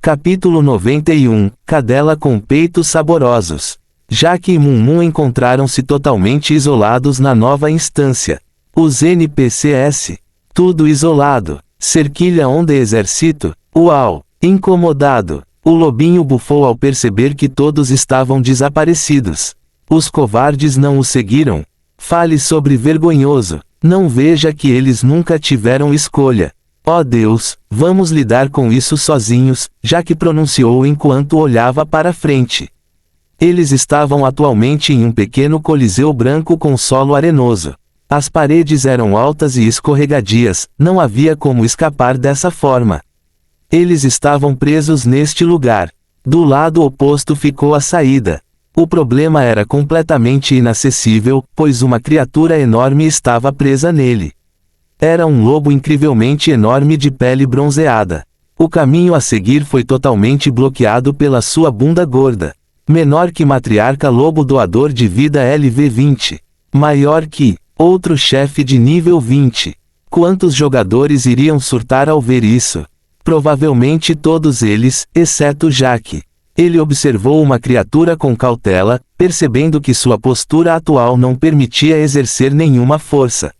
Capítulo 91, Cadela com peitos saborosos. Jaque e Mumu encontraram-se totalmente isolados na nova instância. Os NPCs. Tudo isolado. Cerquilha onde exército. Uau! Incomodado. O lobinho bufou ao perceber que todos estavam desaparecidos. Os covardes não o seguiram. Fale sobre vergonhoso. Não veja que eles nunca tiveram escolha. Ó Deus, vamos lidar com isso sozinhos, Jaque pronunciou enquanto olhava para frente. Eles estavam atualmente em um pequeno coliseu branco com solo arenoso. As paredes eram altas e escorregadias, não havia como escapar dessa forma. Eles estavam presos neste lugar. Do lado oposto ficou a saída. O problema era completamente inacessível, pois uma criatura enorme estava presa nele. Era um lobo incrivelmente enorme de pele bronzeada. O caminho a seguir foi totalmente bloqueado pela sua bunda gorda. Menor que matriarca lobo doador de vida LV20. Maior que outro chefe de nível 20. Quantos jogadores iriam surtar ao ver isso? Provavelmente todos eles, exceto Jaque. Ele observou uma criatura com cautela, percebendo que sua postura atual não permitia exercer nenhuma força.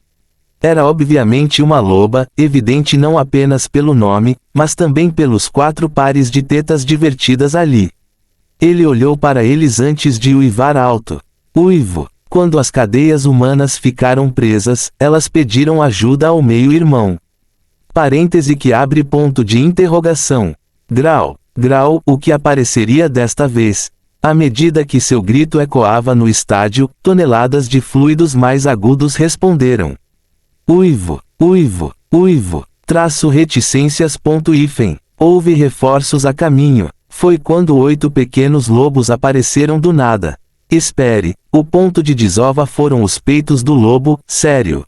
Era obviamente uma loba, evidente não apenas pelo nome, mas também pelos 4 pares de tetas divertidas ali. Ele olhou para eles antes de uivar alto. Uivo. Quando as cadeias humanas ficaram presas, elas pediram ajuda ao meio-irmão. Parêntese que abre ponto de interrogação. Grau. Grau, o que apareceria desta vez? À medida que seu grito ecoava no estádio, toneladas de fluidos mais agudos responderam. Uivo, uivo, uivo, reticências.hífen. Houve reforços a caminho. Foi quando 8 pequenos lobos apareceram do nada. Espere, o ponto de desova foram os peitos do lobo, sério.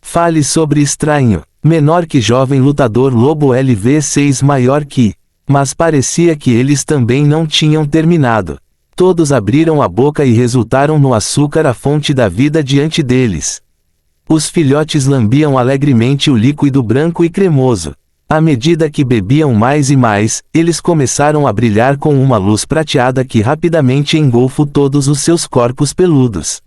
Fale sobre estranho. Menor que jovem lutador lobo LV6 maior que. Mas parecia que eles também não tinham terminado. Todos abriram a boca e resultaram no açúcar a fonte da vida diante deles. Os filhotes lambiam alegremente o líquido branco e cremoso. À medida que bebiam mais e mais, eles começaram a brilhar com uma luz prateada que rapidamente engolfou todos os seus corpos peludos.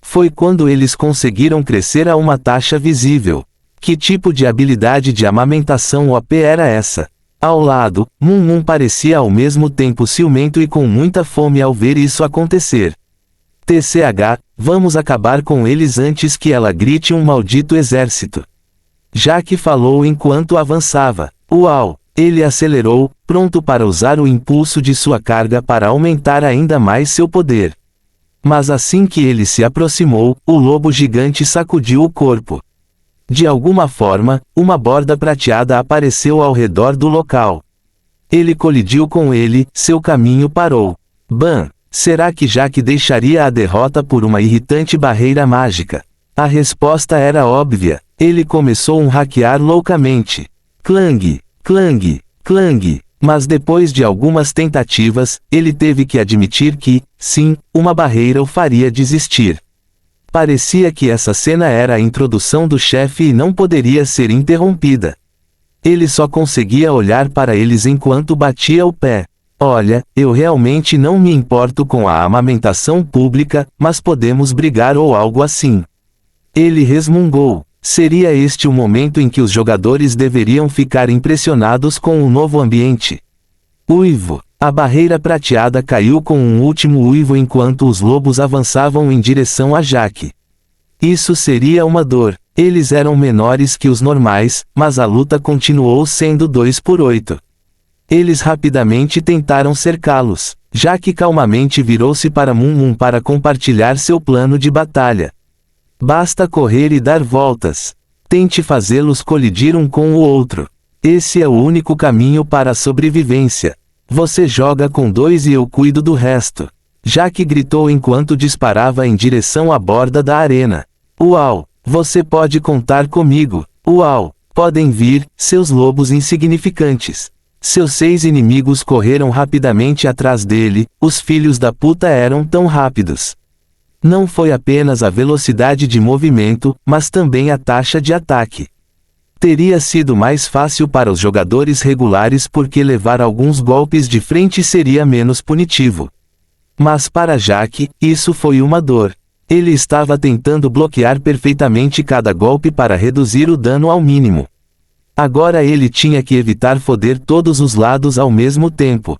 Foi quando eles conseguiram crescer a uma taxa visível. Que tipo de habilidade de amamentação OP era essa? Ao lado, Mumu parecia ao mesmo tempo ciumento e com muita fome ao ver isso acontecer. TCH, vamos acabar com eles antes que ela grite um maldito exército. Jaque falou enquanto avançava. Uau! Ele acelerou, pronto para usar o impulso de sua carga para aumentar ainda mais seu poder. Mas assim que ele se aproximou, o lobo gigante sacudiu o corpo. De alguma forma, uma borda prateada apareceu ao redor do local. Ele colidiu com ele, seu caminho parou. Bam! Será que Jaque deixaria a derrota por uma irritante barreira mágica? A resposta era óbvia. Ele começou a hackear loucamente. Clang, clang, clang. Mas depois de algumas tentativas, ele teve que admitir que, sim, uma barreira o faria desistir. Parecia que essa cena era a introdução do chefe e não poderia ser interrompida. Ele só conseguia olhar para eles enquanto batia o pé. Olha, eu realmente não me importo com a amamentação pública, mas podemos brigar ou algo assim. Ele resmungou. Seria este o momento em que os jogadores deveriam ficar impressionados com o novo ambiente. Uivo. A barreira prateada caiu com um último uivo enquanto os lobos avançavam em direção a Jaque. Isso seria uma dor. Eles eram menores que os normais, mas a luta continuou sendo 2x8. Eles rapidamente tentaram cercá-los. Jaque calmamente virou-se para Mumu para compartilhar seu plano de batalha. Basta correr e dar voltas. Tente fazê-los colidir um com o outro. Esse é o único caminho para a sobrevivência. Você joga com 2 e eu cuido do resto. Jaque gritou enquanto disparava em direção à borda da arena. Uau! Você pode contar comigo. Uau! Podem vir, seus lobos insignificantes. Seus 6 inimigos correram rapidamente atrás dele, os filhos da puta eram tão rápidos. Não foi apenas a velocidade de movimento, mas também a taxa de ataque. Teria sido mais fácil para os jogadores regulares porque levar alguns golpes de frente seria menos punitivo. Mas para Jack, isso foi uma dor. Ele estava tentando bloquear perfeitamente cada golpe para reduzir o dano ao mínimo. Agora ele tinha que evitar foder todos os lados ao mesmo tempo.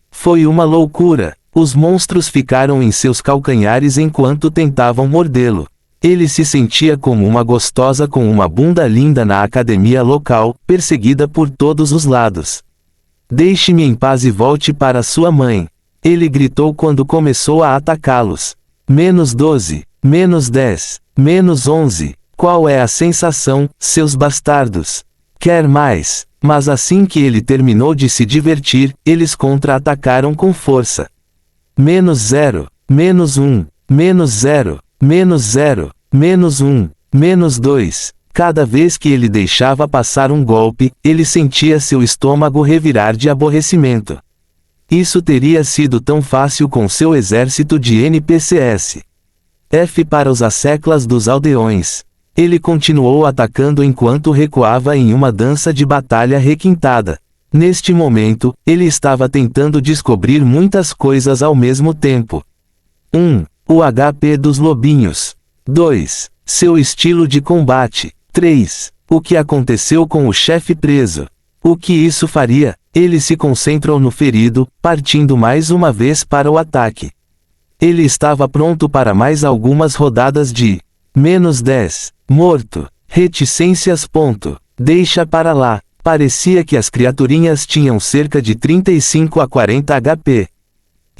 Foi uma loucura. Os monstros ficaram em seus calcanhares enquanto tentavam mordê-lo. Ele se sentia como uma gostosa com uma bunda linda na academia local, perseguida por todos os lados. Deixe-me em paz e volte para sua mãe. Ele gritou quando começou a atacá-los. -12, -10, -11. Qual é a sensação, seus bastardos? Quer mais? Mas assim que ele terminou de se divertir, eles contra-atacaram com força. -0, -1, -0. -0, -1, -2. Cada vez que ele deixava passar um golpe, ele sentia seu estômago revirar de aborrecimento. Isso teria sido tão fácil com seu exército de NPCs. F para os asseclas dos aldeões. Ele continuou atacando enquanto recuava em uma dança de batalha requintada. Neste momento, ele estava tentando descobrir muitas coisas ao mesmo tempo. 1. O HP dos lobinhos. 2. Seu estilo de combate. 3. O que aconteceu com o chefe preso. O que isso faria? Ele se concentrou no ferido, partindo mais uma vez para o ataque. Ele estava pronto para mais algumas rodadas de -10. Morto. Reticências. Deixa para lá. Parecia que as criaturinhas tinham cerca de 35 a 40 HP.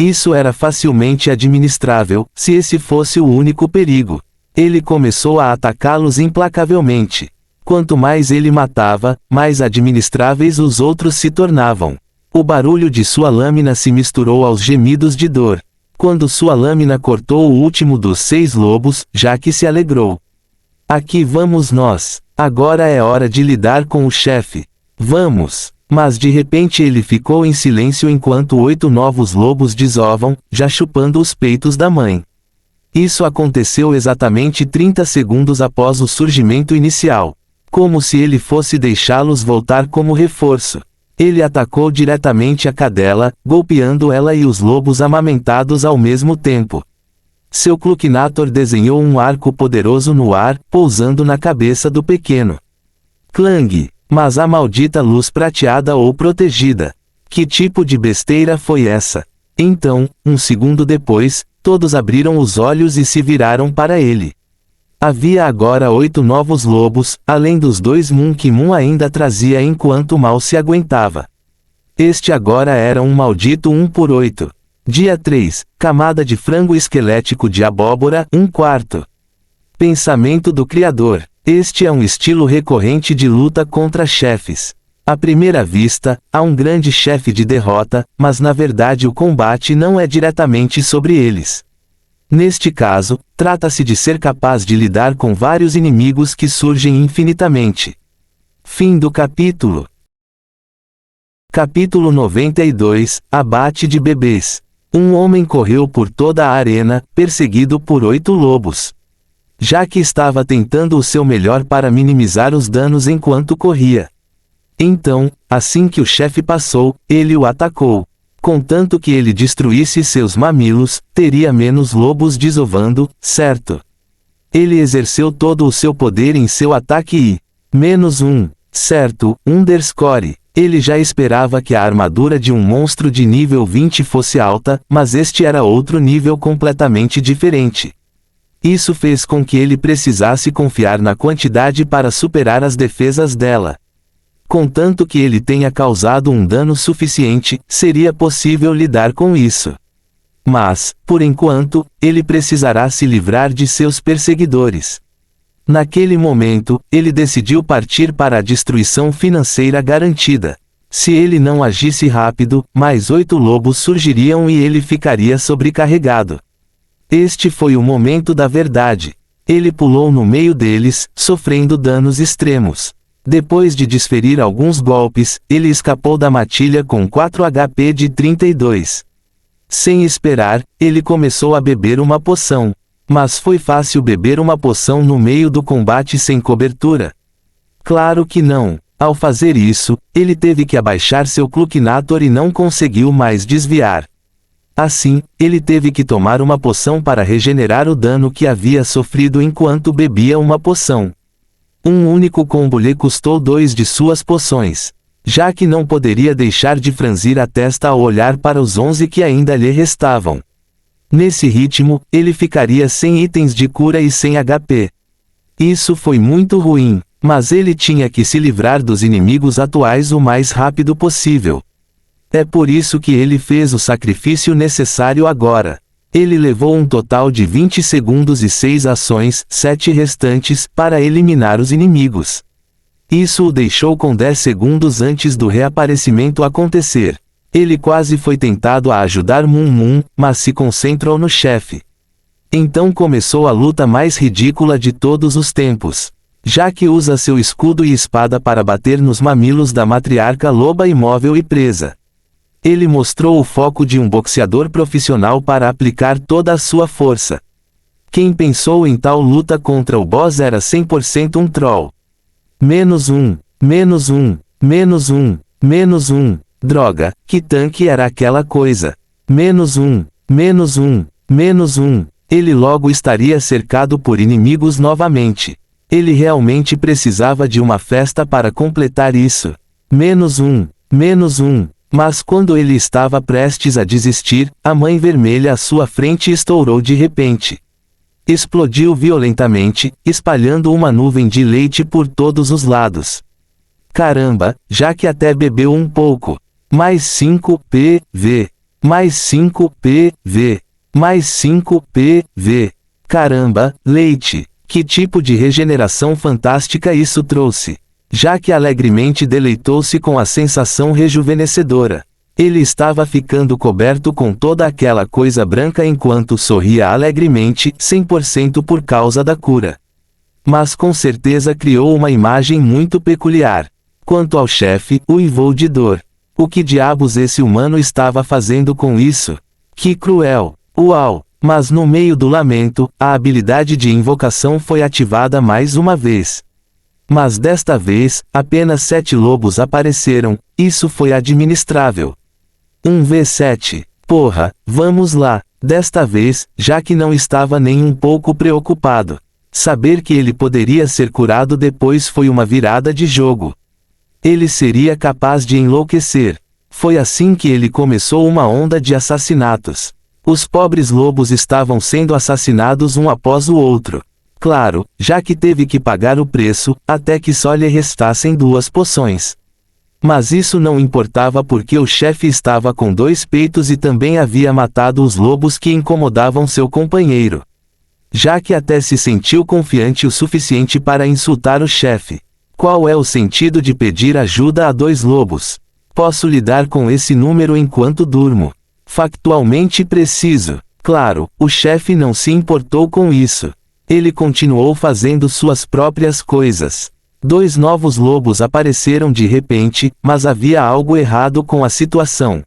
Isso era facilmente administrável, se esse fosse o único perigo. Ele começou a atacá-los implacavelmente. Quanto mais ele matava, mais administráveis os outros se tornavam. O barulho de sua lâmina se misturou aos gemidos de dor. Quando sua lâmina cortou o último dos 6 lobos, Jack se alegrou. Aqui vamos nós. Agora é hora de lidar com o chefe. Vamos. Mas de repente ele ficou em silêncio enquanto 8 novos lobos desovam, já chupando os peitos da mãe. Isso aconteceu exatamente 30 segundos após o surgimento inicial. Como se ele fosse deixá-los voltar como reforço. Ele atacou diretamente a cadela, golpeando ela e os lobos amamentados ao mesmo tempo. Seu Cluckinator desenhou um arco poderoso no ar, pousando na cabeça do pequeno Clang. Mas a maldita luz prateada ou protegida. Que tipo de besteira foi essa? Então, um segundo depois, todos abriram os olhos e se viraram para ele. Havia agora 8 novos lobos, além dos 2 Moon que Moon ainda trazia enquanto mal se aguentava. Este agora era um maldito 1 por 8. Dia 3, camada de frango esquelético de abóbora, 1/4. Pensamento do Criador. Este é um estilo recorrente de luta contra chefes. À primeira vista, há um grande chefe de derrota, mas na verdade o combate não é diretamente sobre eles. Neste caso, trata-se de ser capaz de lidar com vários inimigos que surgem infinitamente. Fim do capítulo. Capítulo 92, Abate de bebês. Um homem correu por toda a arena, perseguido por 8 lobos. Jack estava tentando o seu melhor para minimizar os danos enquanto corria. Então, assim que o chefe passou, ele o atacou. Contanto que ele destruísse seus mamilos, teria menos lobos desovando, certo? Ele exerceu todo o seu poder em seu ataque e -1, certo, underscore. Ele já esperava que a armadura de um monstro de nível 20 fosse alta, mas este era outro nível completamente diferente. Isso fez com que ele precisasse confiar na quantidade para superar as defesas dela. Contanto que ele tenha causado um dano suficiente, seria possível lidar com isso. Mas, por enquanto, ele precisará se livrar de seus perseguidores. Naquele momento, ele decidiu partir para a destruição financeira garantida. Se ele não agisse rápido, mais 8 lobos surgiriam e ele ficaria sobrecarregado. Este foi o momento da verdade. Ele pulou no meio deles, sofrendo danos extremos. Depois de desferir alguns golpes, ele escapou da matilha com 4 HP de 32. Sem esperar, ele começou a beber uma poção. Mas foi fácil beber uma poção no meio do combate sem cobertura. Claro que não. Ao fazer isso, ele teve que abaixar seu Clucknator e não conseguiu mais desviar. Assim, ele teve que tomar uma poção para regenerar o dano que havia sofrido enquanto bebia uma poção. Um único combo lhe custou 2 de suas poções. Já que não poderia deixar de franzir a testa ao olhar para os 11 que ainda lhe restavam. Nesse ritmo, ele ficaria sem itens de cura e sem HP. Isso foi muito ruim. Mas ele tinha que se livrar dos inimigos atuais o mais rápido possível. É por isso que ele fez o sacrifício necessário agora. Ele levou um total de 20 segundos e 6 ações, 7 restantes, para eliminar os inimigos. Isso o deixou com 10 segundos antes do reaparecimento acontecer. Ele quase foi tentado a ajudar Moon, mas se concentrou no chefe. Então começou a luta mais ridícula de todos os tempos. Já que usa seu escudo e espada para bater nos mamilos da matriarca loba imóvel e presa. Ele mostrou o foco de um boxeador profissional para aplicar toda a sua força. Quem pensou em tal luta contra o boss era 100% um troll. -1, -1, -1. Droga, que tanque era aquela coisa? -1, -1. Ele logo estaria cercado por inimigos novamente. Ele realmente precisava de uma festa para completar isso. -1. Mas quando ele estava prestes a desistir, a Mãe Vermelha à sua frente estourou de repente. Explodiu violentamente, espalhando uma nuvem de leite por todos os lados. Caramba, já que até bebeu um pouco. Mais 5 PV. Mais 5 PV. Mais 5 PV. Caramba, leite. Que tipo de regeneração fantástica isso trouxe? Já que alegremente deleitou-se com a sensação rejuvenescedora. Ele estava ficando coberto com toda aquela coisa branca enquanto sorria alegremente, 100% por causa da cura. Mas com certeza criou uma imagem muito peculiar. Quanto ao chefe, uivou de dor. O que diabos esse humano estava fazendo com isso? Que cruel! Uau! Mas no meio do lamento, a habilidade de invocação foi ativada mais uma vez. Mas desta vez, apenas 7 lobos apareceram, isso foi administrável. 1v7. Porra, vamos lá. Desta vez, já que não estava nem um pouco preocupado. Saber que ele poderia ser curado depois foi uma virada de jogo. Ele seria capaz de enlouquecer. Foi assim que ele começou uma onda de assassinatos. Os pobres lobos estavam sendo assassinados um após o outro. Claro, já que teve que pagar o preço, até que só lhe restassem 2 poções. Mas isso não importava porque o chefe estava com 2 peitos e também havia matado os lobos que incomodavam seu companheiro. Já que até se sentiu confiante o suficiente para insultar o chefe. Qual é o sentido de pedir ajuda a 2 lobos? Posso lidar com esse número enquanto durmo. Factualmente preciso. Claro, o chefe não se importou com isso. Ele continuou fazendo suas próprias coisas. 2 novos lobos apareceram de repente, mas havia algo errado com a situação.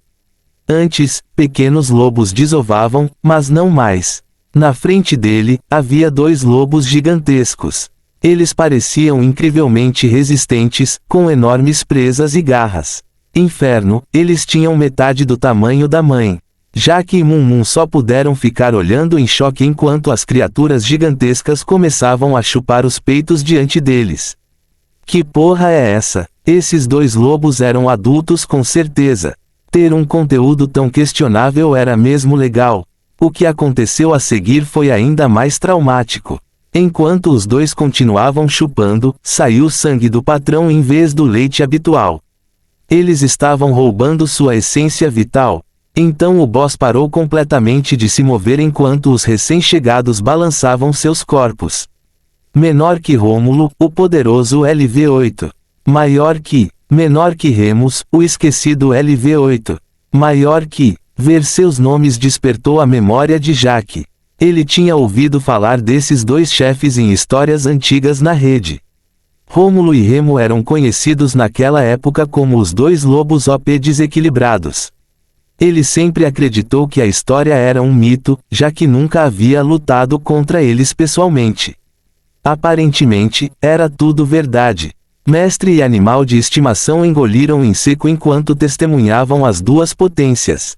Antes, pequenos lobos desovavam, mas não mais. Na frente dele, havia 2 lobos gigantescos. Eles pareciam incrivelmente resistentes, com enormes presas e garras. Inferno, eles tinham metade do tamanho da mãe. Jack e Moon só puderam ficar olhando em choque enquanto as criaturas gigantescas começavam a chupar os peitos diante deles. Que porra é essa? Esses 2 lobos eram adultos com certeza. Ter um conteúdo tão questionável era mesmo legal. O que aconteceu a seguir foi ainda mais traumático. Enquanto os 2 continuavam chupando, saiu sangue do patrão em vez do leite habitual. Eles estavam roubando sua essência vital. Então o boss parou completamente de se mover enquanto os recém-chegados balançavam seus corpos. Menor que Rômulo, o poderoso LV8. Menor que Remus, o esquecido LV8. Maior que. Ver seus nomes despertou a memória de Jack. Ele tinha ouvido falar desses 2 chefes em histórias antigas na rede. Rômulo e Remo eram conhecidos naquela época como os 2 lobos OP desequilibrados. Ele sempre acreditou que a história era um mito, já que nunca havia lutado contra eles pessoalmente. Aparentemente, era tudo verdade. Mestre e animal de estimação engoliram em seco enquanto testemunhavam as duas potências.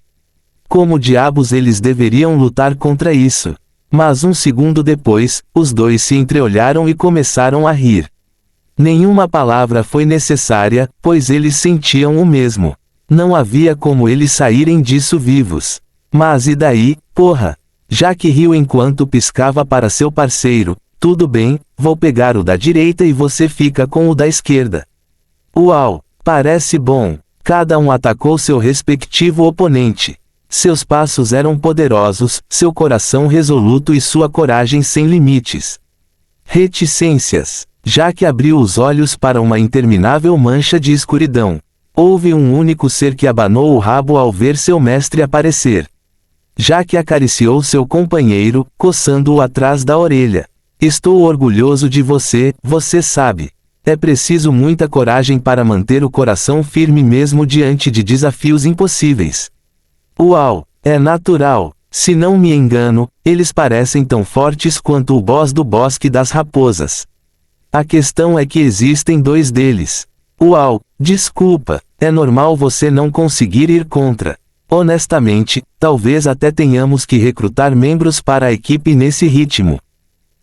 Como diabos eles deveriam lutar contra isso? Mas um segundo depois, os dois se entreolharam e começaram a rir. Nenhuma palavra foi necessária, pois eles sentiam o mesmo. Não havia como eles saírem disso vivos. Mas e daí, porra? Jack riu enquanto piscava para seu parceiro. Tudo bem, vou pegar o da direita e você fica com o da esquerda. Uau, parece bom. Cada um atacou seu respectivo oponente. Seus passos eram poderosos, seu coração resoluto e sua coragem sem limites. Reticências. Jack abriu os olhos para uma interminável mancha de escuridão. Houve um único ser que abanou o rabo ao ver seu mestre aparecer. Jack acariciou seu companheiro, coçando-o atrás da orelha. Estou orgulhoso de você, você sabe. É preciso muita coragem para manter o coração firme mesmo diante de desafios impossíveis. Uau, é natural. Se não me engano, eles parecem tão fortes quanto o boss do Bosque das Raposas. A questão é que existem dois deles. Uau, desculpa, é normal você não conseguir ir contra. Honestamente, talvez até tenhamos que recrutar membros para a equipe nesse ritmo.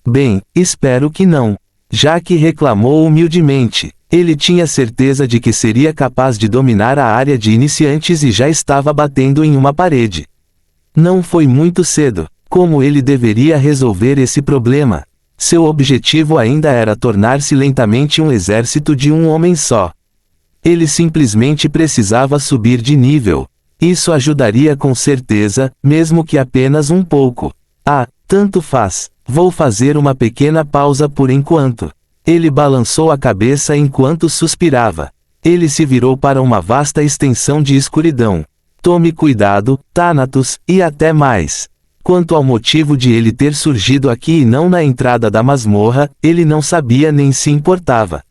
Bem, espero que não. Jack reclamou humildemente. Ele tinha certeza de que seria capaz de dominar a área de iniciantes e já estava batendo em uma parede. Não foi muito cedo. Como ele deveria resolver esse problema? Seu objetivo ainda era tornar-se lentamente um exército de um homem só. Ele simplesmente precisava subir de nível. Isso ajudaria com certeza, mesmo que apenas um pouco. Ah, tanto faz. Vou fazer uma pequena pausa por enquanto. Ele balançou a cabeça enquanto suspirava. Ele se virou para uma vasta extensão de escuridão. Tome cuidado, Thanatos, e até mais. Quanto ao motivo de ele ter surgido aqui e não na entrada da masmorra, ele não sabia nem se importava.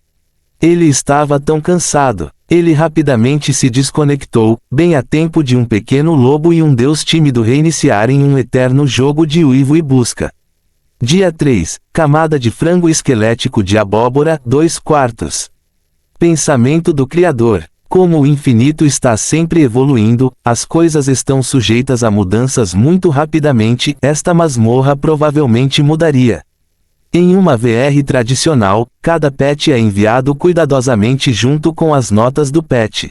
Ele estava tão cansado. Ele rapidamente se desconectou, bem a tempo de um pequeno lobo e um deus tímido reiniciarem um eterno jogo de uivo e busca. Dia 3, camada de frango esquelético de abóbora, 2/4. Pensamento do Criador. Como o infinito está sempre evoluindo, as coisas estão sujeitas a mudanças muito rapidamente, esta masmorra provavelmente mudaria. Em uma VR tradicional, cada patch é enviado cuidadosamente junto com as notas do patch.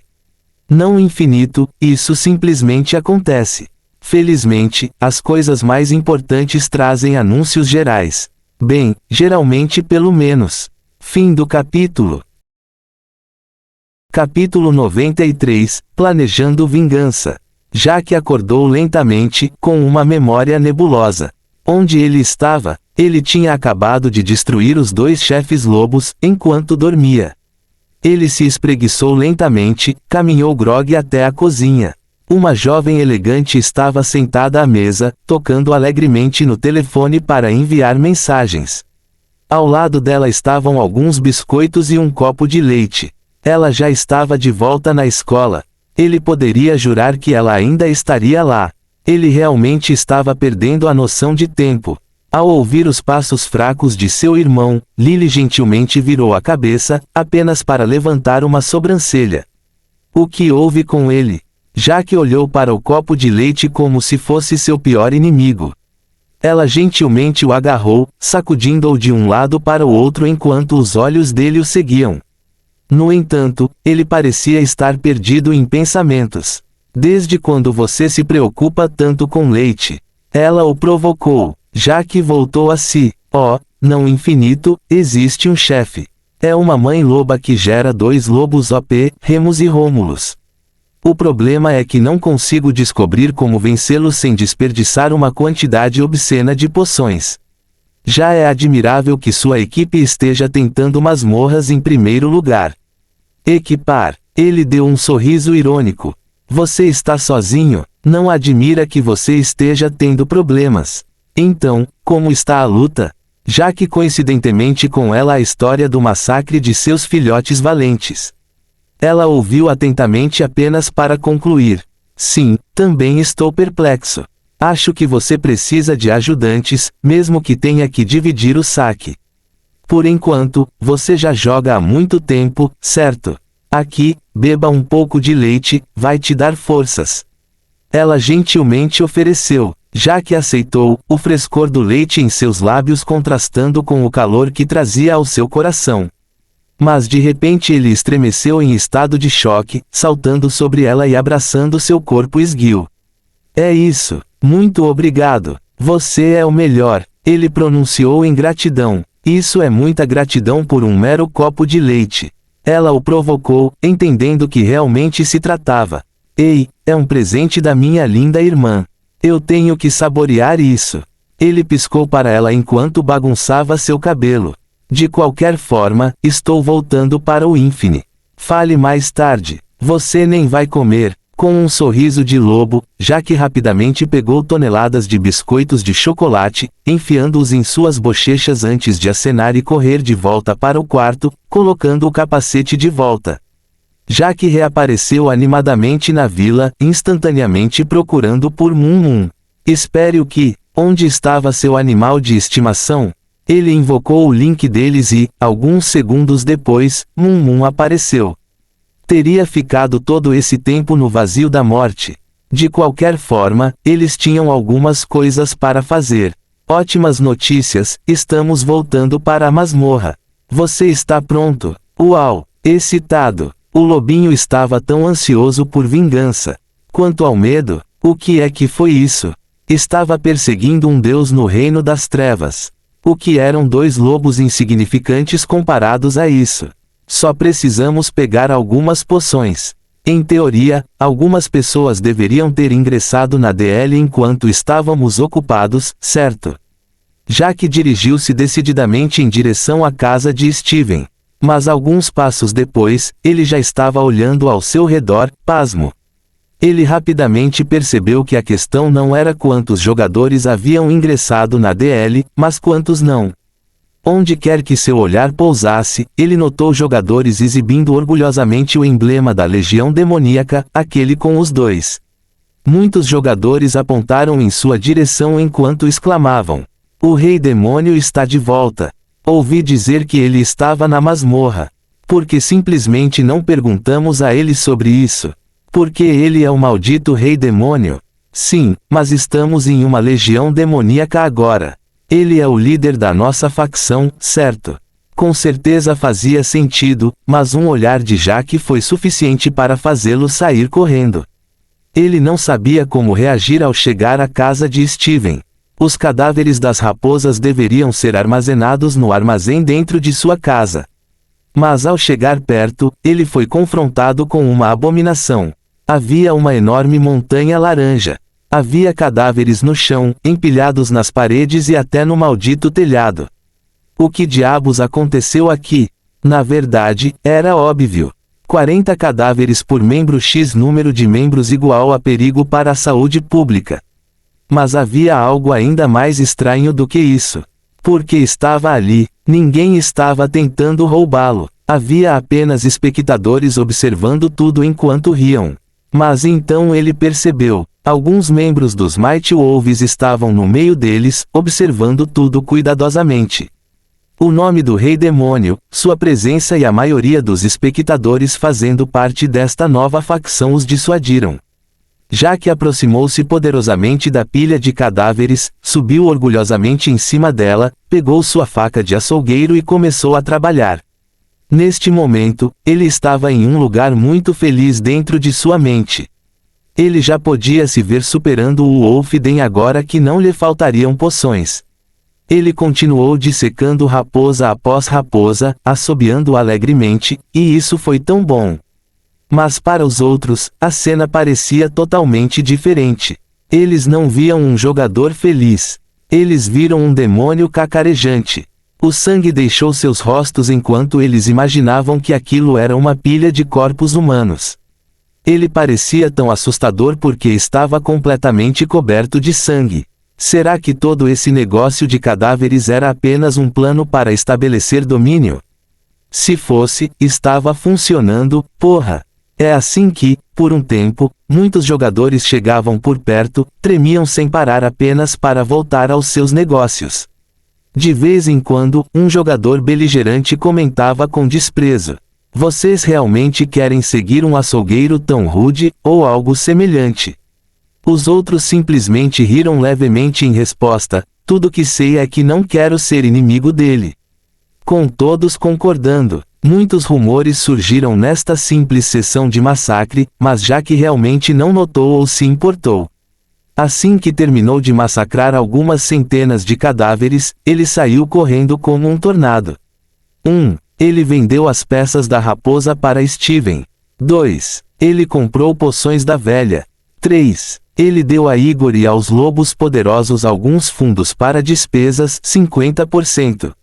Não infinito, isso simplesmente acontece. Felizmente, as coisas mais importantes trazem anúncios gerais. Bem, geralmente pelo menos. Fim do capítulo. Capítulo 93, Planejando Vingança. Jack acordou lentamente, com uma memória nebulosa. Onde ele estava? Ele tinha acabado de destruir os dois chefes lobos, enquanto dormia. Ele se espreguiçou lentamente, caminhou grogue até a cozinha. Uma jovem elegante estava sentada à mesa, tocando alegremente no telefone para enviar mensagens. Ao lado dela estavam alguns biscoitos e um copo de leite. Ela já estava de volta na escola. Ele poderia jurar que ela ainda estaria lá. Ele realmente estava perdendo a noção de tempo. Ao ouvir os passos fracos de seu irmão, Lily gentilmente virou a cabeça, apenas para levantar uma sobrancelha. O que houve com ele? Jack olhou para o copo de leite como se fosse seu pior inimigo. Ela gentilmente o agarrou, sacudindo-o de um lado para o outro enquanto os olhos dele o seguiam. No entanto, ele parecia estar perdido em pensamentos. Desde quando você se preocupa tanto com leite? Ela o provocou. Jack voltou a si. Oh, não infinito, existe um chefe. É uma mãe loba que gera dois lobos OP, Remus e Rômulus. O problema é que não consigo descobrir como vencê-los sem desperdiçar uma quantidade obscena de poções. Já é admirável que sua equipe esteja tentando masmorras em primeiro lugar. Equipar. Ele deu um sorriso irônico. Você está sozinho? Não admira que você esteja tendo problemas. Então, como está a luta? Já que coincidentemente com ela a história do massacre de seus filhotes valentes. Ela ouviu atentamente apenas para concluir. Sim, também estou perplexo. Acho que você precisa de ajudantes, mesmo que tenha que dividir o saque. Por enquanto, você já joga há muito tempo, certo? Aqui, beba um pouco de leite, vai te dar forças. Ela gentilmente ofereceu. Jack aceitou, o frescor do leite em seus lábios contrastando com o calor que trazia ao seu coração. Mas de repente ele estremeceu em estado de choque, saltando sobre ela e abraçando seu corpo esguio. É isso. Muito obrigado. Você é o melhor, ele pronunciou em gratidão. Isso é muita gratidão por um mero copo de leite. Ela o provocou, entendendo que realmente se tratava. Ei, é um presente da minha linda irmã. Eu tenho que saborear isso. Ele piscou para ela enquanto bagunçava seu cabelo. De qualquer forma, estou voltando para o Infine. Fale mais tarde. Você nem vai comer. Com um sorriso de lobo, Jack rapidamente pegou toneladas de biscoitos de chocolate, enfiando-os em suas bochechas antes de acenar e correr de volta para o quarto, colocando o capacete de volta. Jack reapareceu animadamente na vila, instantaneamente procurando por Mum Mum. Espere o que? Onde estava seu animal de estimação? Ele invocou o link deles e, alguns segundos depois, Mum Mum apareceu. Teria ficado todo esse tempo no vazio da morte. De qualquer forma, eles tinham algumas coisas para fazer. Ótimas notícias, estamos voltando para a masmorra. Você está pronto? Uau! Excitado! O lobinho estava tão ansioso por vingança. Quanto ao medo, o que é que foi isso? Estava perseguindo um deus no reino das trevas. O que eram dois lobos insignificantes comparados a isso? Só precisamos pegar algumas poções. Em teoria, algumas pessoas deveriam ter ingressado na DL enquanto estávamos ocupados, certo? Jack dirigiu-se decididamente em direção à casa de Steven. Mas alguns passos depois, ele já estava olhando ao seu redor, pasmo. Ele rapidamente percebeu que a questão não era quantos jogadores haviam ingressado na DL, mas quantos não. Onde quer que seu olhar pousasse, ele notou jogadores exibindo orgulhosamente o emblema da Legião Demoníaca, aquele com os dois. Muitos jogadores apontaram em sua direção enquanto exclamavam: "O Rei Demônio está de volta! Ouvi dizer que ele estava na masmorra. Por que simplesmente não perguntamos a ele sobre isso? Porque ele é o maldito Rei Demônio? Sim, mas estamos em uma legião demoníaca agora. Ele é o líder da nossa facção, certo?" Com certeza fazia sentido, mas um olhar de Jack foi suficiente para fazê-lo sair correndo. Ele não sabia como reagir ao chegar à casa de Steven. Os cadáveres das raposas deveriam ser armazenados no armazém dentro de sua casa. Mas ao chegar perto, ele foi confrontado com uma abominação. Havia uma enorme montanha laranja. Havia cadáveres no chão, empilhados nas paredes e até no maldito telhado. O que diabos aconteceu aqui? Na verdade, era óbvio. 40 cadáveres por membro x número de membros igual a perigo para a saúde pública. Mas havia algo ainda mais estranho do que isso. Porque estava ali, ninguém estava tentando roubá-lo. Havia apenas espectadores observando tudo enquanto riam. Mas então ele percebeu. Alguns membros dos Mighty Wolves estavam no meio deles, observando tudo cuidadosamente. O nome do Rei Demônio, sua presença e a maioria dos espectadores fazendo parte desta nova facção os dissuadiram. Jack aproximou-se poderosamente da pilha de cadáveres, subiu orgulhosamente em cima dela, pegou sua faca de açougueiro e começou a trabalhar. Neste momento, ele estava em um lugar muito feliz dentro de sua mente. Ele já podia se ver superando o Wolfden agora que não lhe faltariam poções. Ele continuou dissecando raposa após raposa, assobiando alegremente, e isso foi tão bom. Mas para os outros, a cena parecia totalmente diferente. Eles não viam um jogador feliz. Eles viram um demônio cacarejante. O sangue deixou seus rostos enquanto eles imaginavam que aquilo era uma pilha de corpos humanos. Ele parecia tão assustador porque estava completamente coberto de sangue. Será que todo esse negócio de cadáveres era apenas um plano para estabelecer domínio? Se fosse, estava funcionando, porra! É assim que, por um tempo, muitos jogadores chegavam por perto, tremiam sem parar apenas para voltar aos seus negócios. De vez em quando, um jogador beligerante comentava com desprezo: "Vocês realmente querem seguir um açougueiro tão rude", ou algo semelhante. Os outros simplesmente riram levemente em resposta: "Tudo que sei é que não quero ser inimigo dele." Com todos concordando, muitos rumores surgiram nesta simples sessão de massacre, mas Jack realmente não notou ou se importou. Assim que terminou de massacrar algumas centenas de cadáveres, ele saiu correndo como um tornado. 1. Ele vendeu as peças da raposa para Steven. 2. Ele comprou poções da velha. 3. Ele deu a Igor e aos lobos poderosos alguns fundos para despesas, 50%.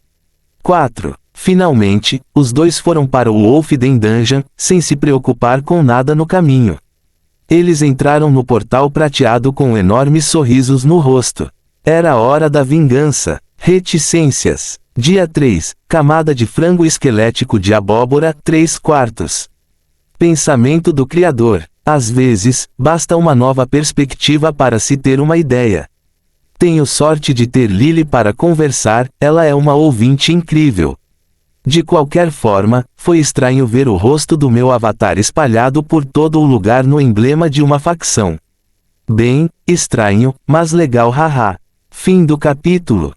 4. Finalmente, os dois foram para o Wolfden Dungeon, sem se preocupar com nada no caminho. Eles entraram no portal prateado com enormes sorrisos no rosto. Era a hora da vingança. Reticências. Dia 3. Camada de frango esquelético de abóbora, 3/4. Pensamento do Criador. Às vezes, basta uma nova perspectiva para se ter uma ideia. Tenho sorte de ter Lily para conversar, ela é uma ouvinte incrível. De qualquer forma, foi estranho ver o rosto do meu avatar espalhado por todo o lugar no emblema de uma facção. Bem, estranho, mas legal, haha. Fim do capítulo.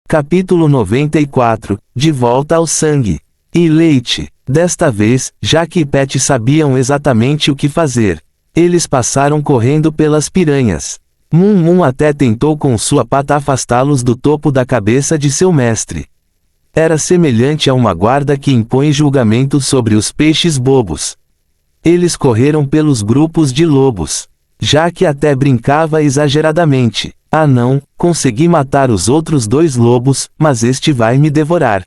Capítulo 94, De volta ao sangue. E leite. Desta vez, Jack e Pet sabiam exatamente o que fazer. Eles passaram correndo pelas piranhas. Mum até tentou com sua pata afastá-los do topo da cabeça de seu mestre. Era semelhante a uma guarda que impõe julgamento sobre os peixes bobos. Eles correram pelos grupos de lobos. Jack até brincava exageradamente: "Ah não, consegui matar os outros 2 lobos, mas este vai me devorar.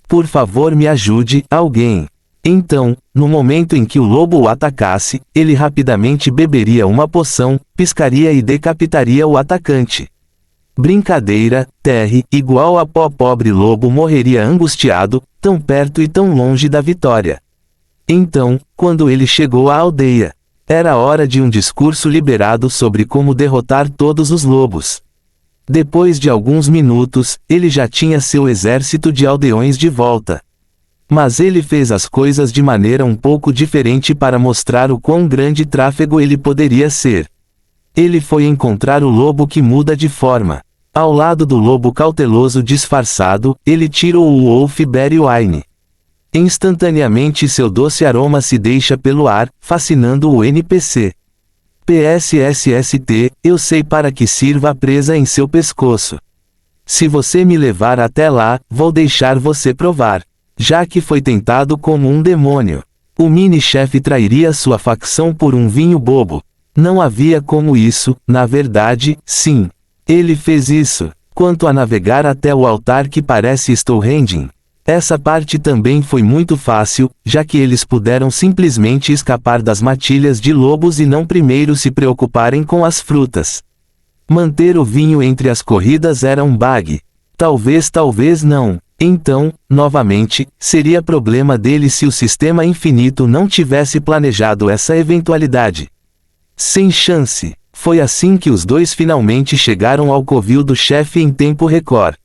Por favor, me ajude, alguém." Então, no momento em que o lobo o atacasse, ele rapidamente beberia uma poção, piscaria e decapitaria o atacante. Brincadeira, Terry, igual a pó. Pobre lobo morreria angustiado, tão perto e tão longe da vitória. Então, quando ele chegou à aldeia, era hora de um discurso liberado sobre como derrotar todos os lobos. Depois de alguns minutos, ele já tinha seu exército de aldeões de volta. Mas ele fez as coisas de maneira um pouco diferente para mostrar o quão grande tráfego ele poderia ser. Ele foi encontrar o lobo que muda de forma. Ao lado do lobo cauteloso disfarçado, ele tirou o Wolf Berry Wine. Instantaneamente seu doce aroma se deixa pelo ar, fascinando o NPC. PSSST, eu sei para que sirva a presa em seu pescoço. Se você me levar até lá, vou deixar você provar. Jack foi tentado como um demônio. O mini-chefe trairia sua facção por um vinho bobo. Não havia como isso, na verdade, sim. Ele fez isso. Quanto a navegar até o altar que parece Stonehenge, essa parte também foi muito fácil, já que eles puderam simplesmente escapar das matilhas de lobos e não primeiro se preocuparem com as frutas. Manter o vinho entre as corridas era um bug. Talvez não. Então, novamente, seria problema dele se o sistema infinito não tivesse planejado essa eventualidade. Sem chance. Foi assim que os dois finalmente chegaram ao covil do chefe em tempo recorde.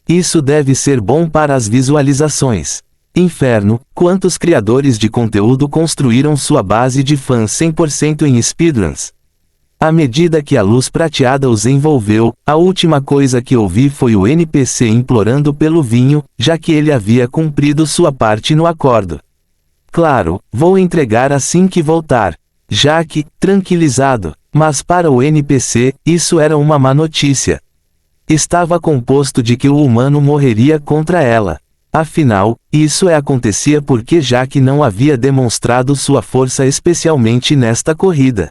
Isso deve ser bom para as visualizações. Inferno, quantos criadores de conteúdo construíram sua base de fãs 100% em speedruns? À medida que a luz prateada os envolveu, a última coisa que ouvi foi o NPC implorando pelo vinho, já que ele havia cumprido sua parte no acordo. Claro, vou entregar assim que voltar. Jack, tranquilizado. Mas para o NPC, isso era uma má notícia. Estava composto de que o humano morreria contra ela. Afinal, isso acontecia porque Jack não havia demonstrado sua força especialmente nesta corrida.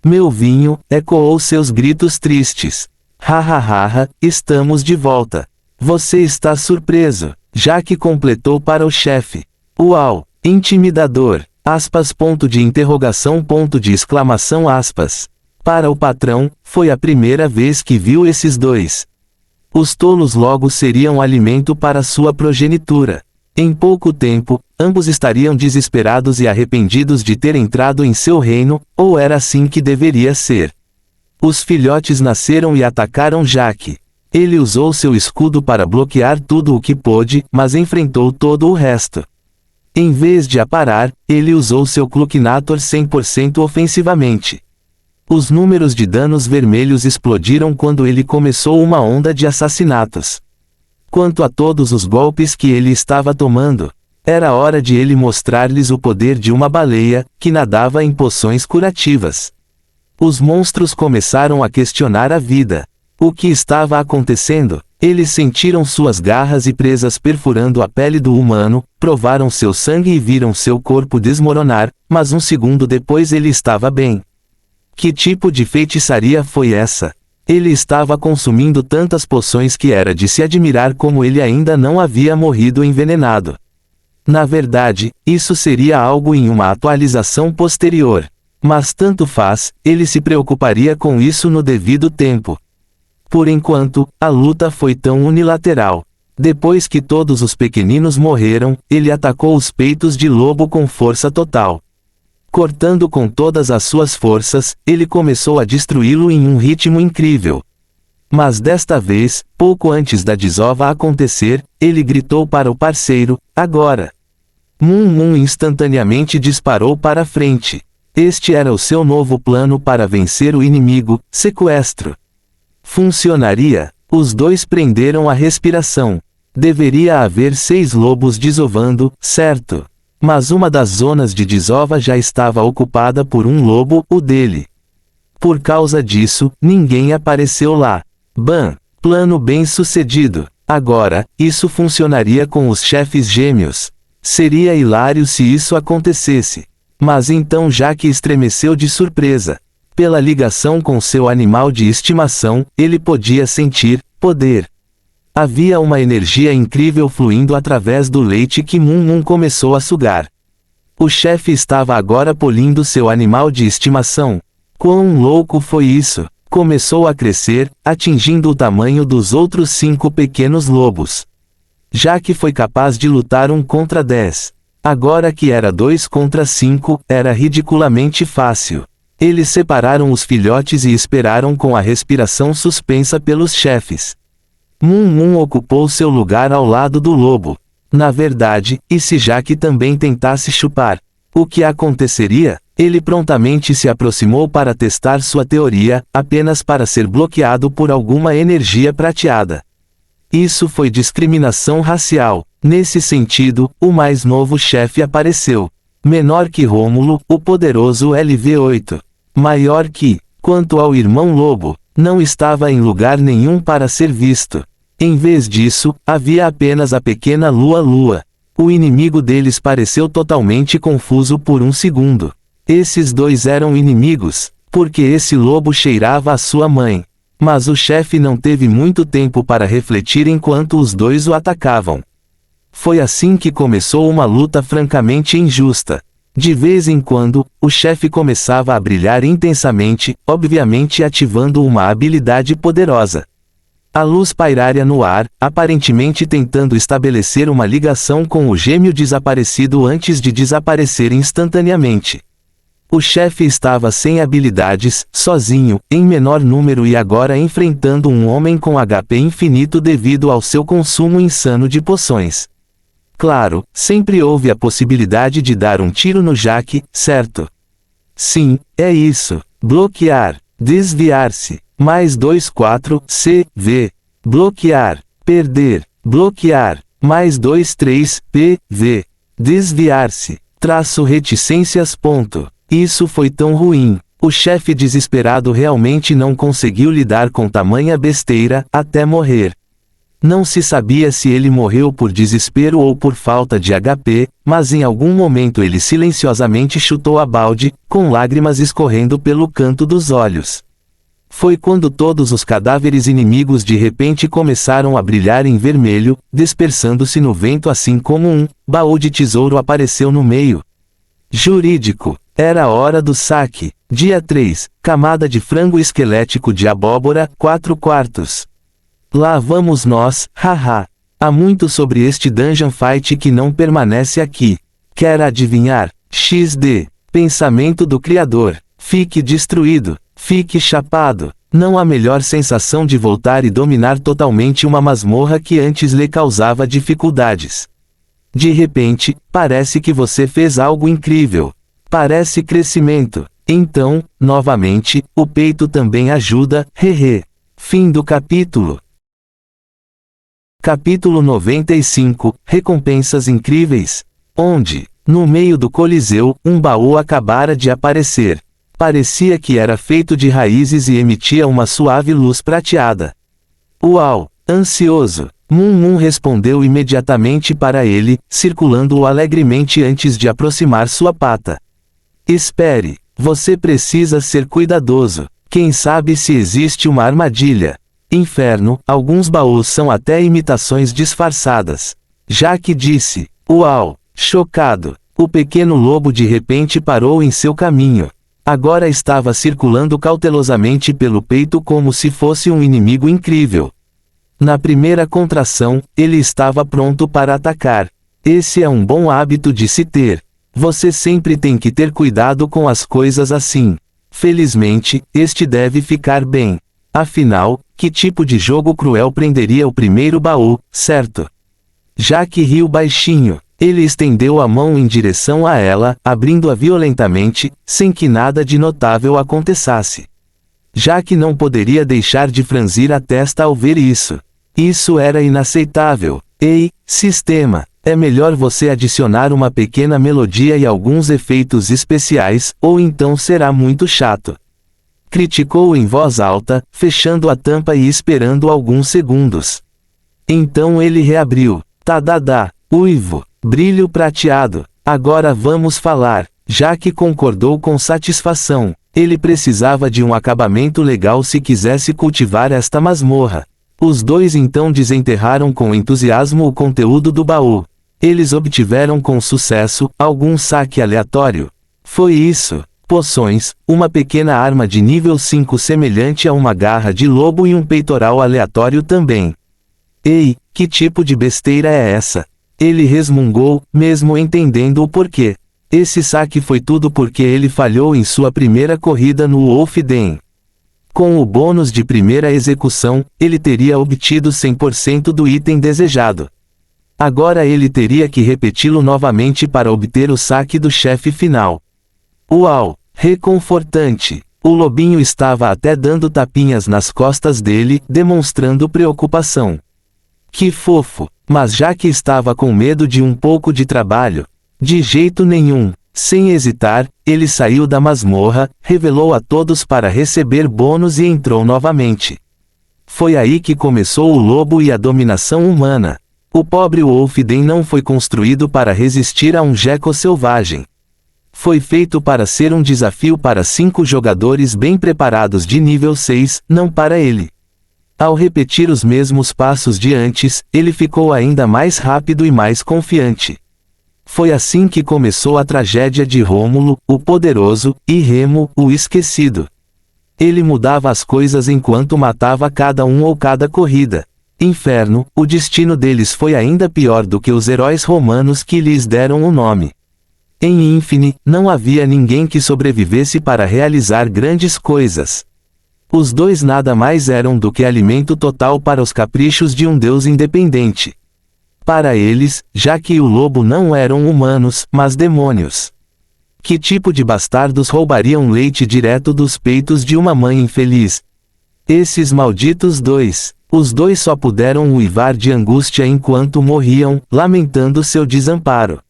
Meu vinho, ecoou seus gritos tristes. Hahaha, estamos de volta. Você está surpreso. Jack completou para o chefe. Uau, intimidador. Aspas, ponto de interrogação, ponto de exclamação, aspas. Para o patrão, foi a primeira vez que viu esses dois. Os tolos logo seriam alimento para sua progenitura. Em pouco tempo, ambos estariam desesperados e arrependidos de ter entrado em seu reino, ou era assim que deveria ser. Os filhotes nasceram e atacaram Jack. Ele usou seu escudo para bloquear tudo o que pôde, mas enfrentou todo o resto. Em vez de aparar, ele usou seu Clucknator 100% ofensivamente. Os números de danos vermelhos explodiram quando ele começou uma onda de assassinatos. Quanto a todos os golpes que ele estava tomando, era hora de ele mostrar-lhes o poder de uma baleia, que nadava em poções curativas. Os monstros começaram a questionar a vida. O que estava acontecendo? Eles sentiram suas garras e presas perfurando a pele do humano, provaram seu sangue e viram seu corpo desmoronar, mas um segundo depois ele estava bem. Que tipo de feitiçaria foi essa? Ele estava consumindo tantas poções que era de se admirar como ele ainda não havia morrido envenenado. Na verdade, isso seria algo em uma atualização posterior. Mas tanto faz, ele se preocuparia com isso no devido tempo. Por enquanto, a luta foi tão unilateral. Depois que todos os pequeninos morreram, ele atacou os peitos de lobo com força total. Cortando com todas as suas forças, ele começou a destruí-lo em um ritmo incrível. Mas desta vez, pouco antes da desova acontecer, ele gritou para o parceiro, agora. Moon instantaneamente disparou para frente. Este era o seu novo plano para vencer o inimigo, sequestro. Funcionaria? Os dois prenderam a respiração. Deveria haver 6 lobos desovando, certo? Mas uma das zonas de desova já estava ocupada por um lobo, o dele. Por causa disso, ninguém apareceu lá. Bam! Plano bem sucedido. Agora, isso funcionaria com os chefes gêmeos. Seria hilário se isso acontecesse. Mas então Jack estremeceu de surpresa. Pela ligação com seu animal de estimação, ele podia sentir poder. Havia uma energia incrível fluindo através do leite que Moon começou a sugar. O chefe estava agora polindo seu animal de estimação. Quão louco foi isso? Começou a crescer, atingindo o tamanho dos outros 5 pequenos lobos. Jack foi capaz de lutar 1 contra 10. Agora que era 2 contra 5, era ridiculamente fácil. Eles separaram os filhotes e esperaram com a respiração suspensa pelos chefes. Moon ocupou seu lugar ao lado do lobo. Na verdade, e se Jack também tentasse chupar? O que aconteceria? Ele prontamente se aproximou para testar sua teoria, apenas para ser bloqueado por alguma energia prateada. Isso foi discriminação racial. Nesse sentido, o mais novo chefe apareceu. Menor que Rômulo, o poderoso LV8. Maior que, quanto ao irmão lobo, não estava em lugar nenhum para ser visto. Em vez disso, havia apenas a pequena Lua. O inimigo deles pareceu totalmente confuso por um segundo. Esses dois eram inimigos, porque esse lobo cheirava a sua mãe. Mas o chefe não teve muito tempo para refletir enquanto os dois o atacavam. Foi assim que começou uma luta francamente injusta. De vez em quando, o chefe começava a brilhar intensamente, obviamente ativando uma habilidade poderosa. A luz pairara no ar, aparentemente tentando estabelecer uma ligação com o gêmeo desaparecido antes de desaparecer instantaneamente. O chefe estava sem habilidades, sozinho, em menor número e agora enfrentando um homem com HP infinito devido ao seu consumo insano de poções. Claro, sempre houve a possibilidade de dar um tiro no Jack, certo? Sim, é isso. Bloquear. Desviar-se. Mais 2-4, CV. Bloquear. Perder. Bloquear. Mais 2-3, PV. Desviar-se. Reticências. Isso foi tão ruim. O chefe desesperado realmente não conseguiu lidar com tamanha besteira, até morrer. Não se sabia se ele morreu por desespero ou por falta de HP, mas em algum momento ele silenciosamente chutou a balde, com lágrimas escorrendo pelo canto dos olhos. Foi quando todos os cadáveres inimigos de repente começaram a brilhar em vermelho, dispersando-se no vento assim como um baú de tesouro apareceu no meio. Jurídico. Era a hora do saque. Dia 3. Camada de frango esquelético de abóbora, 4/4. Lá vamos nós, haha. Há muito sobre este Dungeon Fight que não permanece aqui. Quer adivinhar? XD. Pensamento do criador. Fique destruído. Fique chapado. Não há melhor sensação de voltar e dominar totalmente uma masmorra que antes lhe causava dificuldades. De repente, parece que você fez algo incrível. Parece crescimento. Então, novamente, o peito também ajuda, hehe. Fim do capítulo. Capítulo 95, Recompensas Incríveis. Onde, no meio do Coliseu, um baú acabara de aparecer. Parecia que era feito de raízes e emitia uma suave luz prateada. Uau! Ansioso! Mum respondeu imediatamente para ele, circulando-o alegremente antes de aproximar sua pata. Espere! Você precisa ser cuidadoso. Quem sabe se existe uma armadilha. Inferno, alguns baús são até imitações disfarçadas. Jaque disse. Uau! Chocado! O pequeno lobo de repente parou em seu caminho. Agora estava circulando cautelosamente pelo peito como se fosse um inimigo incrível. Na primeira contração, ele estava pronto para atacar. Esse é um bom hábito de se ter. Você sempre tem que ter cuidado com as coisas assim. Felizmente, este deve ficar bem. Afinal, que tipo de jogo cruel prenderia o primeiro baú, certo? Jaque riu baixinho. Ele estendeu a mão em direção a ela, abrindo-a violentamente, sem que nada de notável acontecesse. Jaque não poderia deixar de franzir a testa ao ver isso. Isso era inaceitável. Ei, sistema, é melhor você adicionar uma pequena melodia e alguns efeitos especiais, ou então será muito chato. Criticou em voz alta, fechando a tampa e esperando alguns segundos. Então ele reabriu. Tadadá, uivo. Brilho prateado. Agora vamos falar. Jaque concordou com satisfação. Ele precisava de um acabamento legal se quisesse cultivar esta masmorra. Os dois então desenterraram com entusiasmo o conteúdo do baú. Eles obtiveram com sucesso algum saque aleatório. Foi isso. Poções, uma pequena arma de nível 5 semelhante a uma garra de lobo e um peitoral aleatório também. Ei, que tipo de besteira é essa? Ele resmungou, mesmo entendendo o porquê. Esse saque foi tudo porque ele falhou em sua primeira corrida no Wolf Den. Com o bônus de primeira execução, ele teria obtido 100% do item desejado. Agora ele teria que repeti-lo novamente para obter o saque do chefe final. Uau! Reconfortante! O lobinho estava até dando tapinhas nas costas dele, demonstrando preocupação. Que fofo! Mas já que estava com medo de um pouco de trabalho. De jeito nenhum. Sem hesitar, ele saiu da masmorra, revelou a todos para receber bônus e entrou novamente. Foi aí que começou o lobo e a dominação humana. O pobre Wolfden não foi construído para resistir a um Gecko selvagem. Foi feito para ser um desafio para 5 jogadores bem preparados de nível 6, não para ele. Ao repetir os mesmos passos de antes, ele ficou ainda mais rápido e mais confiante. Foi assim que começou a tragédia de Rômulo, o poderoso, e Remo, o esquecido. Ele mudava as coisas enquanto matava cada um ou cada corrida. Inferno, o destino deles foi ainda pior do que os heróis romanos que lhes deram o nome. Em Infine, não havia ninguém que sobrevivesse para realizar grandes coisas. Os dois nada mais eram do que alimento total para os caprichos de um deus independente. Para eles, Jaque e o lobo não eram humanos, mas demônios. Que tipo de bastardos roubariam leite direto dos peitos de uma mãe infeliz? Esses malditos dois. Os dois só puderam uivar de angústia enquanto morriam, lamentando seu desamparo.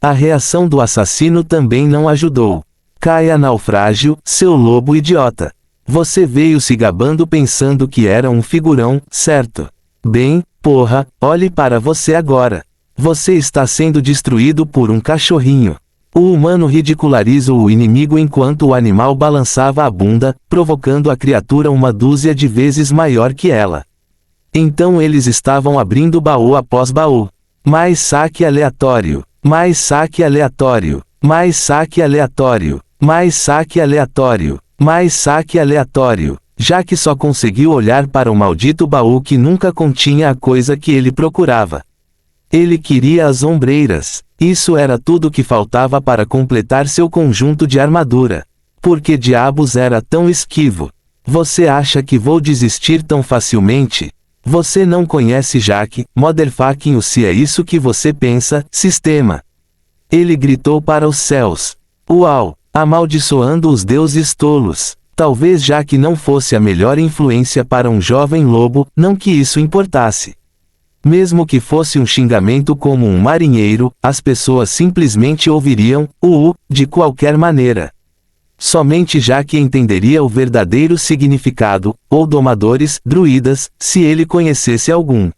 A reação do assassino também não ajudou. Caia naufrágio, seu lobo idiota. Você veio se gabando pensando que era um figurão, certo? Bem, porra, olhe para você agora. Você está sendo destruído por um cachorrinho. O humano ridiculariza o inimigo enquanto o animal balançava a bunda, provocando a criatura uma dúzia de vezes maior que ela. Então eles estavam abrindo baú após baú. Mais saque aleatório. Mais saque aleatório. Mais saque aleatório. Mais saque aleatório. Mais saque aleatório. Jaque só conseguiu olhar para o maldito baú que nunca continha a coisa que ele procurava. Ele queria as ombreiras. Isso era tudo que faltava para completar seu conjunto de armadura. Por que diabos era tão esquivo? Você acha que vou desistir tão facilmente? Você não conhece Jack, motherfucking, se é isso que você pensa, sistema. Ele gritou para os céus. Uau! Amaldiçoando os deuses tolos. Talvez Jack não fosse a melhor influência para um jovem lobo, não que isso importasse. Mesmo que fosse um xingamento como um marinheiro, as pessoas simplesmente ouviriam, de qualquer maneira. Somente Jack entenderia o verdadeiro significado, ou domadores, druidas, se ele conhecesse algum.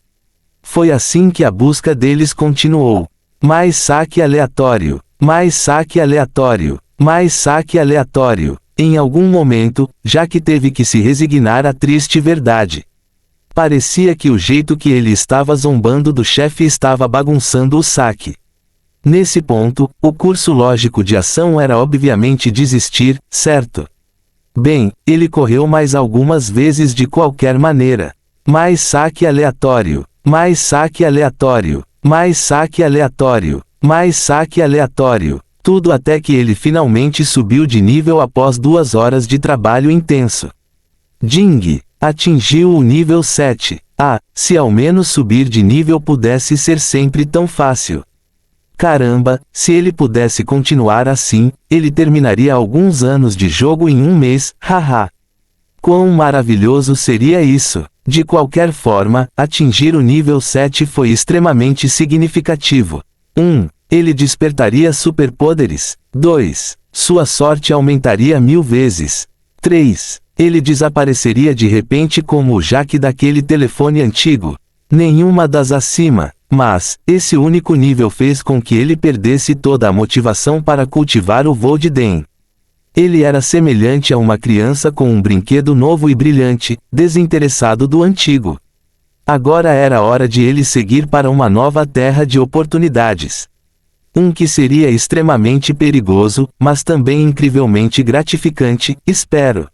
Foi assim que a busca deles continuou. Mais saque aleatório, mais saque aleatório, mais saque aleatório. Em algum momento, Jack teve que se resignar à triste verdade. Parecia que o jeito que ele estava zombando do chefe estava bagunçando o saque. Nesse ponto, o curso lógico de ação era obviamente desistir, certo? Bem, ele correu mais algumas vezes de qualquer maneira. Mais saque aleatório, mais saque aleatório, mais saque aleatório, mais saque aleatório. Tudo até que ele finalmente subiu de nível após 2 horas de trabalho intenso. Ding! Atingiu o nível 7. Se ao menos subir de nível pudesse ser sempre tão fácil. Caramba, se ele pudesse continuar assim, ele terminaria alguns anos de jogo em 1 mês, haha. Quão maravilhoso seria isso! De qualquer forma, atingir o nível 7 foi extremamente significativo. 1. Ele despertaria superpoderes. 2. Sua sorte aumentaria 1000 vezes. 3. Ele desapareceria de repente como o Jack daquele telefone antigo. Nenhuma das acima. Mas, esse único nível fez com que ele perdesse toda a motivação para cultivar o Voldden. Ele era semelhante a uma criança com um brinquedo novo e brilhante, desinteressado do antigo. Agora era hora de ele seguir para uma nova terra de oportunidades. Que seria extremamente perigoso, mas também incrivelmente gratificante, espero.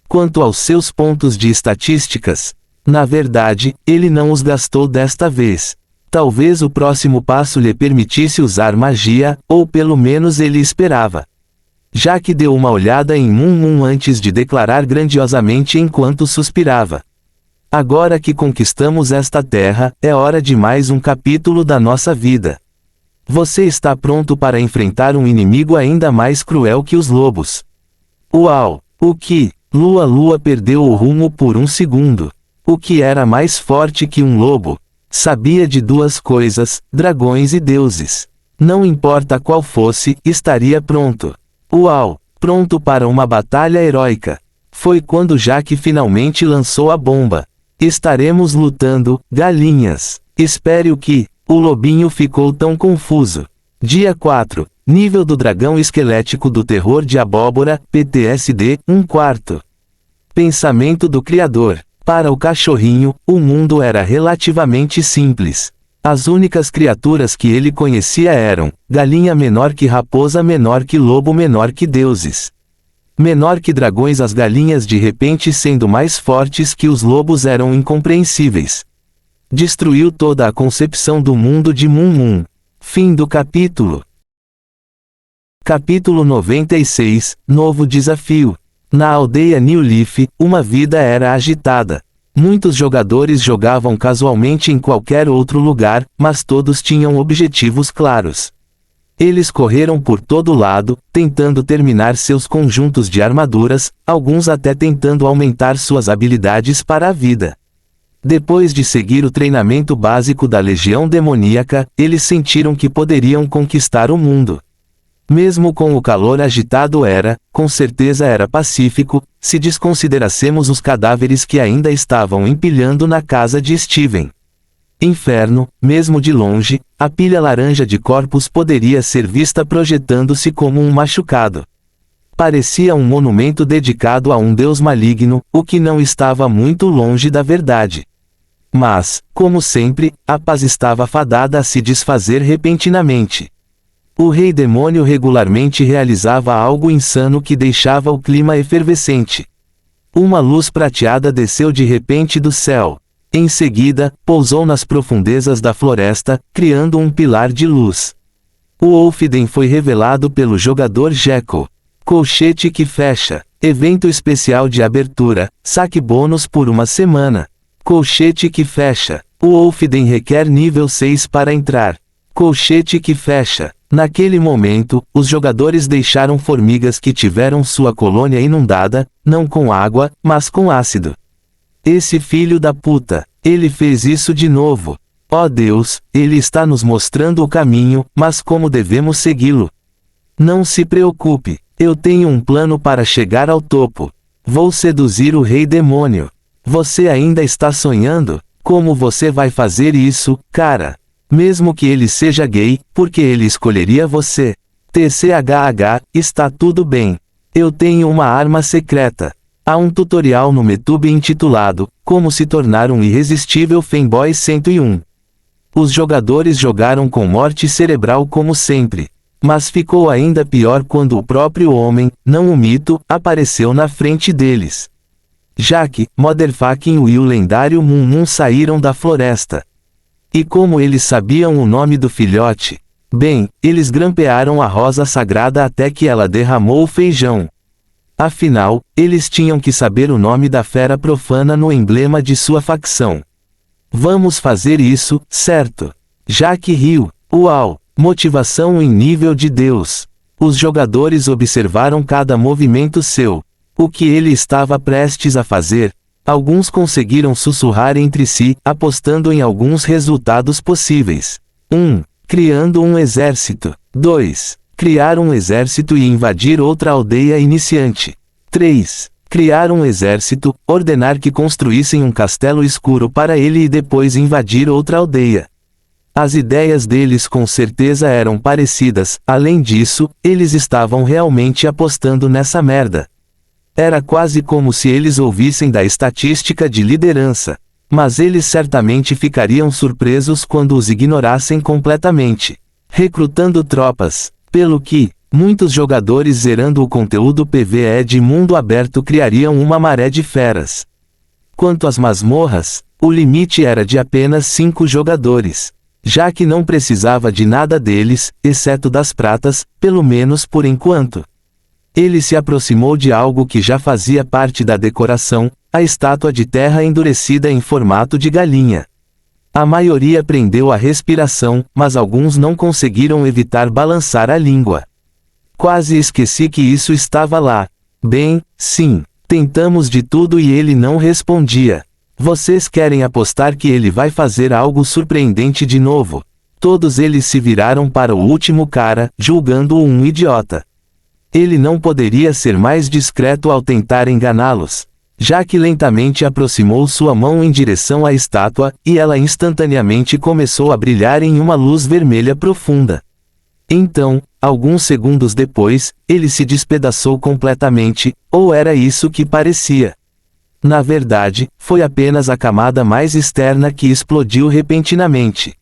Quanto aos seus pontos de estatísticas, na verdade, ele não os gastou desta vez. Talvez o próximo passo lhe permitisse usar magia, ou pelo menos ele esperava. Jack deu uma olhada em Moon antes de declarar grandiosamente enquanto suspirava. Agora que conquistamos esta terra, é hora de mais um capítulo da nossa vida. Você está pronto para enfrentar um inimigo ainda mais cruel que os lobos. Uau! O que? Lua perdeu o rumo por um segundo. O que era mais forte que um lobo? Sabia de 2 coisas, dragões e deuses. Não importa qual fosse, estaria pronto. Uau! Pronto para uma batalha heróica. Foi quando Jack finalmente lançou a bomba. Estaremos lutando, galinhas. Espere o que? O lobinho ficou tão confuso. Dia 4. Nível do dragão esquelético do terror de abóbora, PTSD, 1/4. Pensamento do Criador. Para o cachorrinho, o mundo era relativamente simples. As únicas criaturas que ele conhecia eram galinha menor que raposa, menor que lobo, menor que deuses. Menor que dragões. As galinhas de repente sendo mais fortes que os lobos eram incompreensíveis. Destruiu toda a concepção do mundo de Moon. Fim do capítulo. Capítulo 96, Novo desafio. Na aldeia New Leaf, uma vida era agitada. Muitos jogadores jogavam casualmente em qualquer outro lugar, mas todos tinham objetivos claros. Eles correram por todo lado, tentando terminar seus conjuntos de armaduras, alguns até tentando aumentar suas habilidades para a vida. Depois de seguir o treinamento básico da Legião Demoníaca, eles sentiram que poderiam conquistar o mundo. Mesmo com o calor agitado com certeza era pacífico, se desconsiderassemos os cadáveres que ainda estavam empilhando na casa de Steven. Inferno, mesmo de longe, a pilha laranja de corpos poderia ser vista projetando-se como um machucado. Parecia um monumento dedicado a um deus maligno, o que não estava muito longe da verdade. Mas, como sempre, a paz estava fadada a se desfazer repentinamente. O rei demônio regularmente realizava algo insano que deixava o clima efervescente. Uma luz prateada desceu de repente do céu. Em seguida, pousou nas profundezas da floresta, criando um pilar de luz. O Wolfden foi revelado pelo jogador Jekyll. Colchete que fecha. Evento especial de abertura, saque bônus por uma semana. Colchete que fecha. O Wolfden requer nível 6 para entrar. Colchete que fecha. Naquele momento, os jogadores deixaram formigas que tiveram sua colônia inundada, não com água, mas com ácido. Esse filho da puta, ele fez isso de novo. Ó Deus, ele está nos mostrando o caminho, mas como devemos segui-lo? Não se preocupe, eu tenho um plano para chegar ao topo. Vou seduzir o rei demônio. Você ainda está sonhando? Como você vai fazer isso, cara? Mesmo que ele seja gay, porque ele escolheria você? TCHH, está tudo bem. Eu tenho uma arma secreta. Há um tutorial no MeTube intitulado Como se tornar um irresistível fanboy 101. Os jogadores jogaram com morte cerebral como sempre. Mas ficou ainda pior quando o próprio homem, não o mito, apareceu na frente deles. Jack, Motherfucking Will e o lendário Moon Moon saíram da floresta. E como eles sabiam o nome do filhote? Bem, eles grampearam a rosa sagrada até que ela derramou o feijão. Afinal, eles tinham que saber o nome da fera profana no emblema de sua facção. Vamos fazer isso, certo? Jack riu. Uau! Motivação em nível de Deus. Os jogadores observaram cada movimento seu. O que ele estava prestes a fazer. Alguns conseguiram sussurrar entre si, apostando em alguns resultados possíveis. 1. Criando um exército. 2. Criar um exército e invadir outra aldeia iniciante. 3. Criar um exército, ordenar que construíssem um castelo escuro para ele e depois invadir outra aldeia. As ideias deles com certeza eram parecidas, além disso, eles estavam realmente apostando nessa merda. Era quase como se eles ouvissem da estatística de liderança. Mas eles certamente ficariam surpresos quando os ignorassem completamente. Recrutando tropas. Pelo que, muitos jogadores zerando o conteúdo PvE de mundo aberto criariam uma maré de feras. Quanto às masmorras, o limite era de apenas 5 jogadores. Já que não precisava de nada deles, exceto das pratas, pelo menos por enquanto. Ele se aproximou de algo que já fazia parte da decoração, a estátua de terra endurecida em formato de galinha. A maioria prendeu a respiração, mas alguns não conseguiram evitar balançar a língua. Quase esqueci que isso estava lá. Bem, sim, tentamos de tudo e ele não respondia. Vocês querem apostar que ele vai fazer algo surpreendente de novo? Todos eles se viraram para o último cara, julgando-o um idiota. Ele não poderia ser mais discreto ao tentar enganá-los. Jack lentamente aproximou sua mão em direção à estátua, e ela instantaneamente começou a brilhar em uma luz vermelha profunda. Então, alguns segundos depois, ele se despedaçou completamente, ou era isso que parecia. Na verdade, foi apenas a camada mais externa que explodiu repentinamente.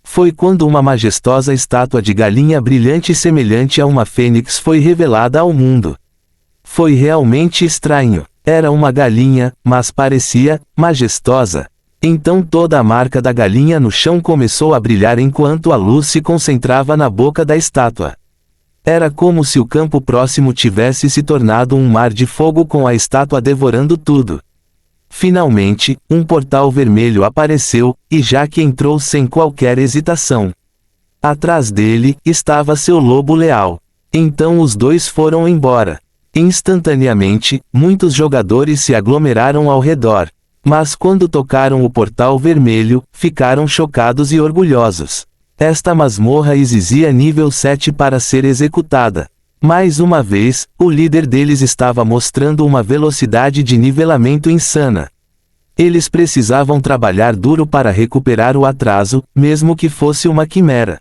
Foi quando uma majestosa estátua de galinha brilhante semelhante a uma fênix foi revelada ao mundo. Foi realmente estranho. Era uma galinha, mas parecia majestosa. Então toda a marca da galinha no chão começou a brilhar enquanto a luz se concentrava na boca da estátua. Era como se o campo próximo tivesse se tornado um mar de fogo com a estátua devorando tudo. Finalmente, um portal vermelho apareceu, e Jack entrou sem qualquer hesitação. Atrás dele, estava seu lobo leal. Então os dois foram embora. Instantaneamente, muitos jogadores se aglomeraram ao redor. Mas quando tocaram o portal vermelho, ficaram chocados e orgulhosos. Esta masmorra exigia nível 7 para ser executada. Mais uma vez, o líder deles estava mostrando uma velocidade de nivelamento insana. Eles precisavam trabalhar duro para recuperar o atraso, mesmo que fosse uma quimera.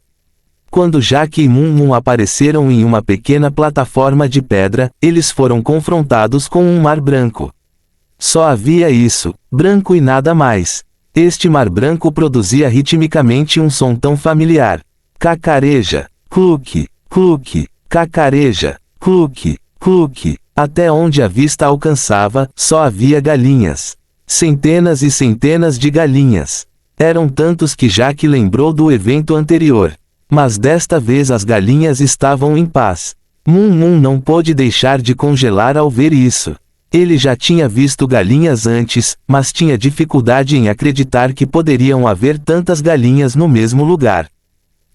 Quando Jack e Moon Moon apareceram em uma pequena plataforma de pedra, eles foram confrontados com um mar branco. Só havia isso, branco e nada mais. Este mar branco produzia ritmicamente um som tão familiar. Cacareja, cluque, cluque, cacareja, cluque, cluque. Até onde a vista alcançava, só havia galinhas. Centenas e centenas de galinhas. Eram tantos que Jack lembrou do evento anterior. Mas desta vez as galinhas estavam em paz. Mum não pôde deixar de congelar ao ver isso. Ele já tinha visto galinhas antes, mas tinha dificuldade em acreditar que poderiam haver tantas galinhas no mesmo lugar.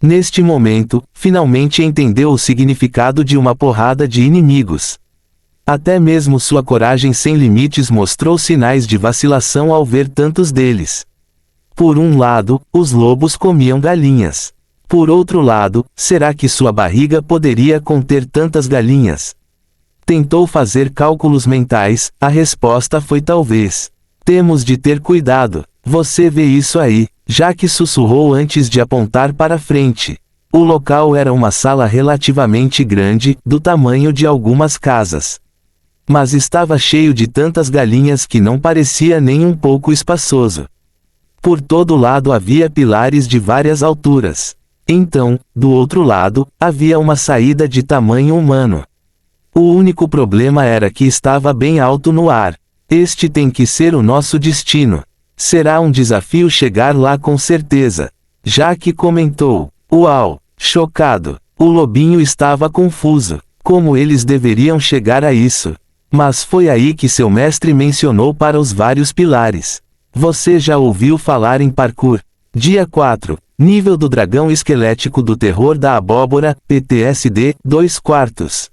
Neste momento, finalmente entendeu o significado de uma porrada de inimigos. Até mesmo sua coragem sem limites mostrou sinais de vacilação ao ver tantos deles. Por um lado, os lobos comiam galinhas. Por outro lado, será que sua barriga poderia conter tantas galinhas? Tentou fazer cálculos mentais, a resposta foi talvez. Temos de ter cuidado. Você vê isso aí, Jack sussurrou antes de apontar para frente. O local era uma sala relativamente grande, do tamanho de algumas casas. Mas estava cheio de tantas galinhas que não parecia nem um pouco espaçoso. Por todo lado havia pilares de várias alturas. Então, do outro lado, havia uma saída de tamanho humano. O único problema era que estava bem alto no ar. Este tem que ser o nosso destino. Será um desafio chegar lá com certeza. Jack comentou. Uau! Chocado. O lobinho estava confuso. Como eles deveriam chegar a isso? Mas foi aí que seu mestre mencionou para os vários pilares. Você já ouviu falar em parkour? Dia 4. Nível do dragão esquelético do terror da abóbora, PTSD, 2/4.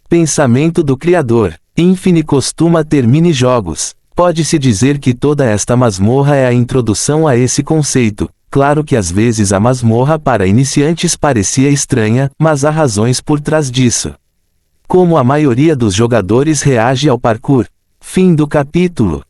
Pensamento do criador. Infine costuma ter mini-jogos. Pode-se dizer que toda esta masmorra é a introdução a esse conceito. Claro que às vezes a masmorra para iniciantes parecia estranha, mas há razões por trás disso. Como a maioria dos jogadores reage ao parkour. Fim do capítulo.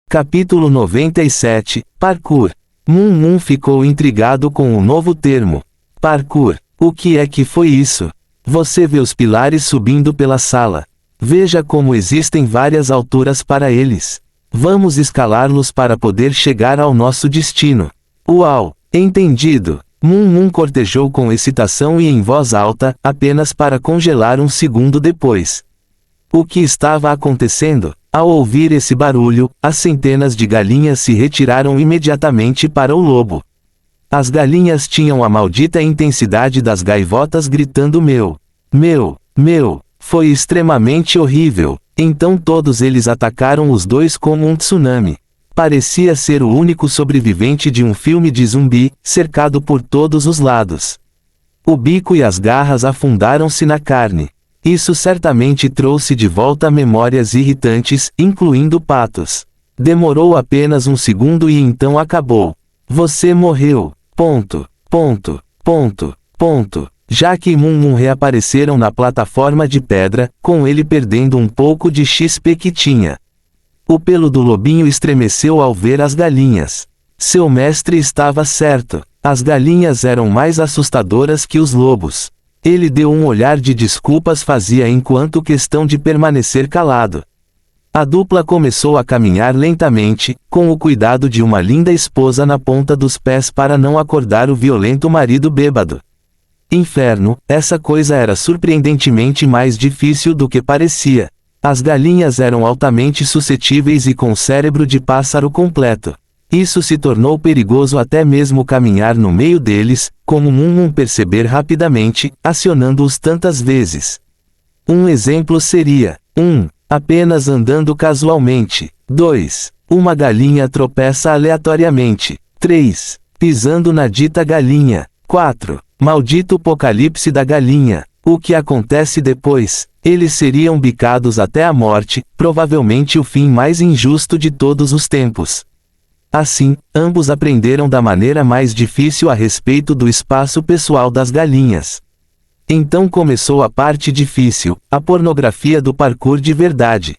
Capítulo 97, Parkour. Mum ficou intrigado com o novo termo. Parkour. O que é que foi isso? Você vê os pilares subindo pela sala. Veja como existem várias alturas para eles. Vamos escalá-los para poder chegar ao nosso destino. Uau! Entendido! Mum cortejou com excitação e em voz alta, apenas para congelar um segundo depois. O que estava acontecendo? Ao ouvir esse barulho, as centenas de galinhas se retiraram imediatamente para o lobo. As galinhas tinham a maldita intensidade das gaivotas gritando meu. Foi extremamente horrível. Então todos eles atacaram os dois como um tsunami. Parecia ser o único sobrevivente de um filme de zumbi, cercado por todos os lados. O bico e as garras afundaram-se na carne. Isso certamente trouxe de volta memórias irritantes, incluindo patos. Demorou apenas um segundo e então acabou. Você morreu. Jack e Mum reapareceram na plataforma de pedra, com ele perdendo um pouco de XP que tinha. O pelo do lobinho estremeceu ao ver as galinhas. Seu mestre estava certo. As galinhas eram mais assustadoras que os lobos. Ele deu um olhar de desculpas fazia enquanto questão de permanecer calado. A dupla começou a caminhar lentamente, com o cuidado de uma linda esposa na ponta dos pés para não acordar o violento marido bêbado. Inferno, essa coisa era surpreendentemente mais difícil do que parecia. As galinhas eram altamente suscetíveis e com cérebro de pássaro completo. Isso se tornou perigoso até mesmo caminhar no meio deles, como Mum perceber rapidamente, acionando-os tantas vezes. Um exemplo seria: 1. Apenas andando casualmente. 2. Uma galinha tropeça aleatoriamente. 3. Pisando na dita galinha. 4. Maldito apocalipse da galinha. O que acontece depois? Eles seriam bicados até a morte, provavelmente o fim mais injusto de todos os tempos. Assim, ambos aprenderam da maneira mais difícil a respeito do espaço pessoal das galinhas. Então começou a parte difícil, a pornografia do parkour de verdade.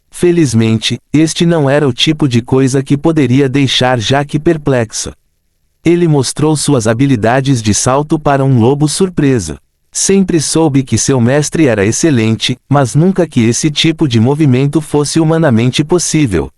Felizmente, este não era o tipo de coisa que poderia deixar Jack perplexo. Ele mostrou suas habilidades de salto para um lobo surpreso. Sempre soube que seu mestre era excelente, mas nunca que esse tipo de movimento fosse humanamente possível.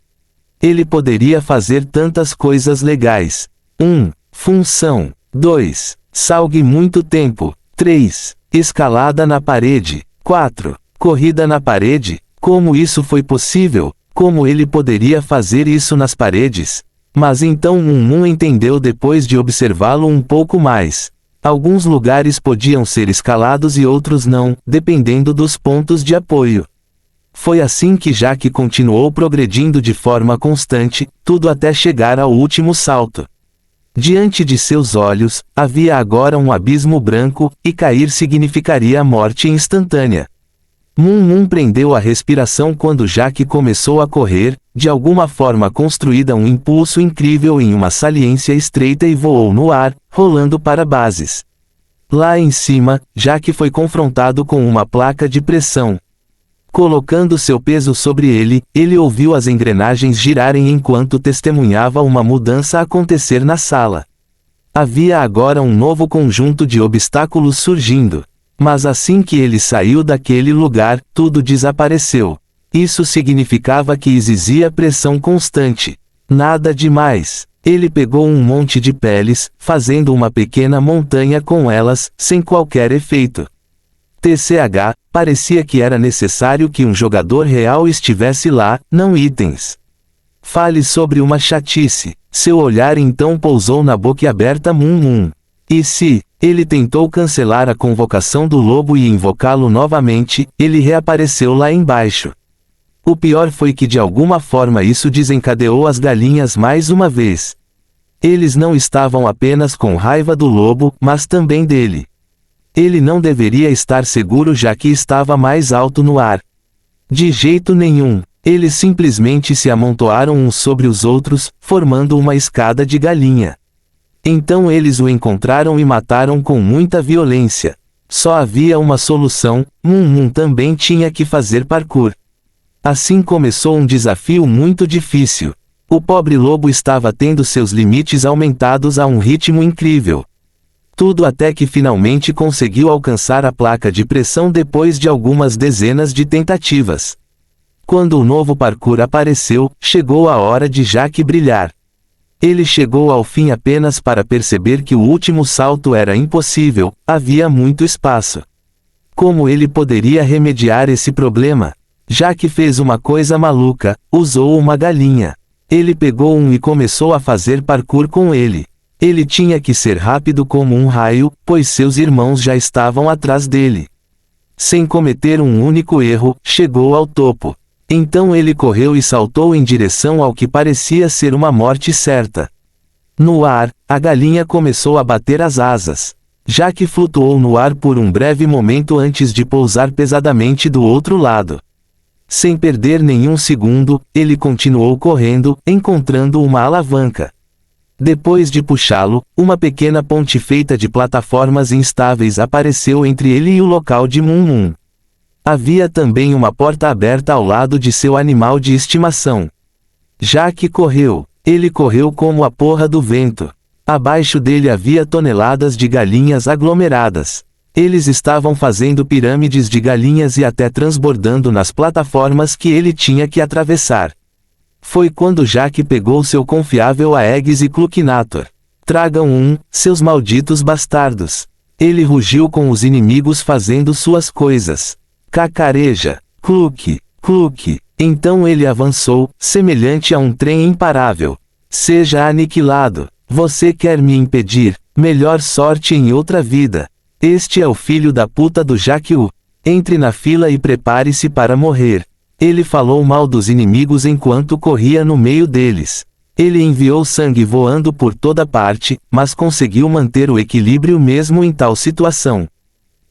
Ele poderia fazer tantas coisas legais. 1. Função. 2. Salgue muito tempo. 3. Escalada na parede. 4. Corrida na parede. Como isso foi possível? Como ele poderia fazer isso nas paredes? Mas então Mum entendeu depois de observá-lo um pouco mais. Alguns lugares podiam ser escalados e outros não, dependendo dos pontos de apoio. Foi assim que Jack continuou progredindo de forma constante, tudo até chegar ao último salto. Diante de seus olhos, havia agora um abismo branco, e cair significaria a morte instantânea. Moon prendeu a respiração quando Jack começou a correr, de alguma forma construída um impulso incrível em uma saliência estreita e voou no ar, rolando para bases. Lá em cima, Jack foi confrontado com uma placa de pressão. Colocando seu peso sobre ele, ele ouviu as engrenagens girarem enquanto testemunhava uma mudança acontecer na sala. Havia agora um novo conjunto de obstáculos surgindo. Mas assim que ele saiu daquele lugar, tudo desapareceu. Isso significava que existia pressão constante. Nada demais. Ele pegou um monte de peles, fazendo uma pequena montanha com elas, sem qualquer efeito. TCH, parecia que era necessário que um jogador real estivesse lá, não itens. Fale sobre uma chatice. Seu olhar então pousou na boquiaberta Moon. E se ele tentou cancelar a convocação do lobo e invocá-lo novamente, ele reapareceu lá embaixo. O pior foi que de alguma forma isso desencadeou as galinhas mais uma vez. Eles não estavam apenas com raiva do lobo, mas também dele. Ele não deveria estar seguro já que estava mais alto no ar. De jeito nenhum. Eles simplesmente se amontoaram uns sobre os outros, formando uma escada de galinha. Então eles o encontraram e mataram com muita violência. Só havia uma solução, Moon também tinha que fazer parkour. Assim começou um desafio muito difícil. O pobre lobo estava tendo seus limites aumentados a um ritmo incrível. Tudo até que finalmente conseguiu alcançar a placa de pressão depois de algumas dezenas de tentativas. Quando o novo parkour apareceu, chegou a hora de Jack brilhar. Ele chegou ao fim apenas para perceber que o último salto era impossível, havia muito espaço. Como ele poderia remediar esse problema? Jack fez uma coisa maluca, usou uma galinha. Ele pegou um e começou a fazer parkour com ele. Ele tinha que ser rápido como um raio, pois seus irmãos já estavam atrás dele. Sem cometer um único erro, chegou ao topo. Então ele correu e saltou em direção ao que parecia ser uma morte certa. No ar, a galinha começou a bater as asas. Jack flutuou no ar por um breve momento antes de pousar pesadamente do outro lado. Sem perder nenhum segundo, ele continuou correndo, encontrando uma alavanca. Depois de puxá-lo, uma pequena ponte feita de plataformas instáveis apareceu entre ele e o local de Moon. Havia também uma porta aberta ao lado de seu animal de estimação. Jack correu. Ele correu como a porra do vento. Abaixo dele havia toneladas de galinhas aglomeradas. Eles estavam fazendo pirâmides de galinhas e até transbordando nas plataformas que ele tinha que atravessar. Foi quando Jack pegou seu confiável Aegis e Cluckinator. Tragam seus malditos bastardos. Ele rugiu com os inimigos fazendo suas coisas. Cacareja. Cluck. Então ele avançou, semelhante a um trem imparável. Seja aniquilado. Você quer me impedir? Melhor sorte em outra vida. Este é o filho da puta do Jack. Entre na fila e prepare-se para morrer. Ele falou mal dos inimigos enquanto corria no meio deles. Ele enviou sangue voando por toda parte, mas conseguiu manter o equilíbrio mesmo em tal situação.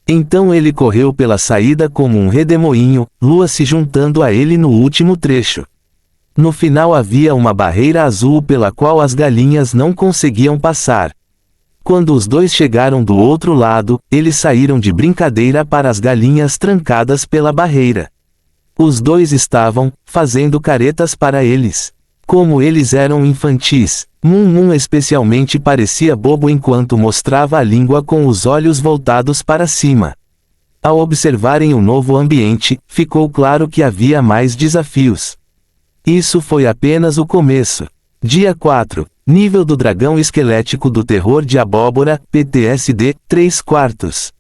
Então ele correu pela saída como um redemoinho, Lua se juntando a ele no último trecho. No final havia uma barreira azul pela qual as galinhas não conseguiam passar. Quando os dois chegaram do outro lado, eles saíram de brincadeira para as galinhas trancadas pela barreira. Os dois estavam fazendo caretas para eles. Como eles eram infantis, Moon especialmente parecia bobo enquanto mostrava a língua com os olhos voltados para cima. Ao observarem o novo ambiente, ficou claro que havia mais desafios. Isso foi apenas o começo. Dia 4. Nível do Dragão Esquelético do Terror de Abóbora, PTSD, 3/4.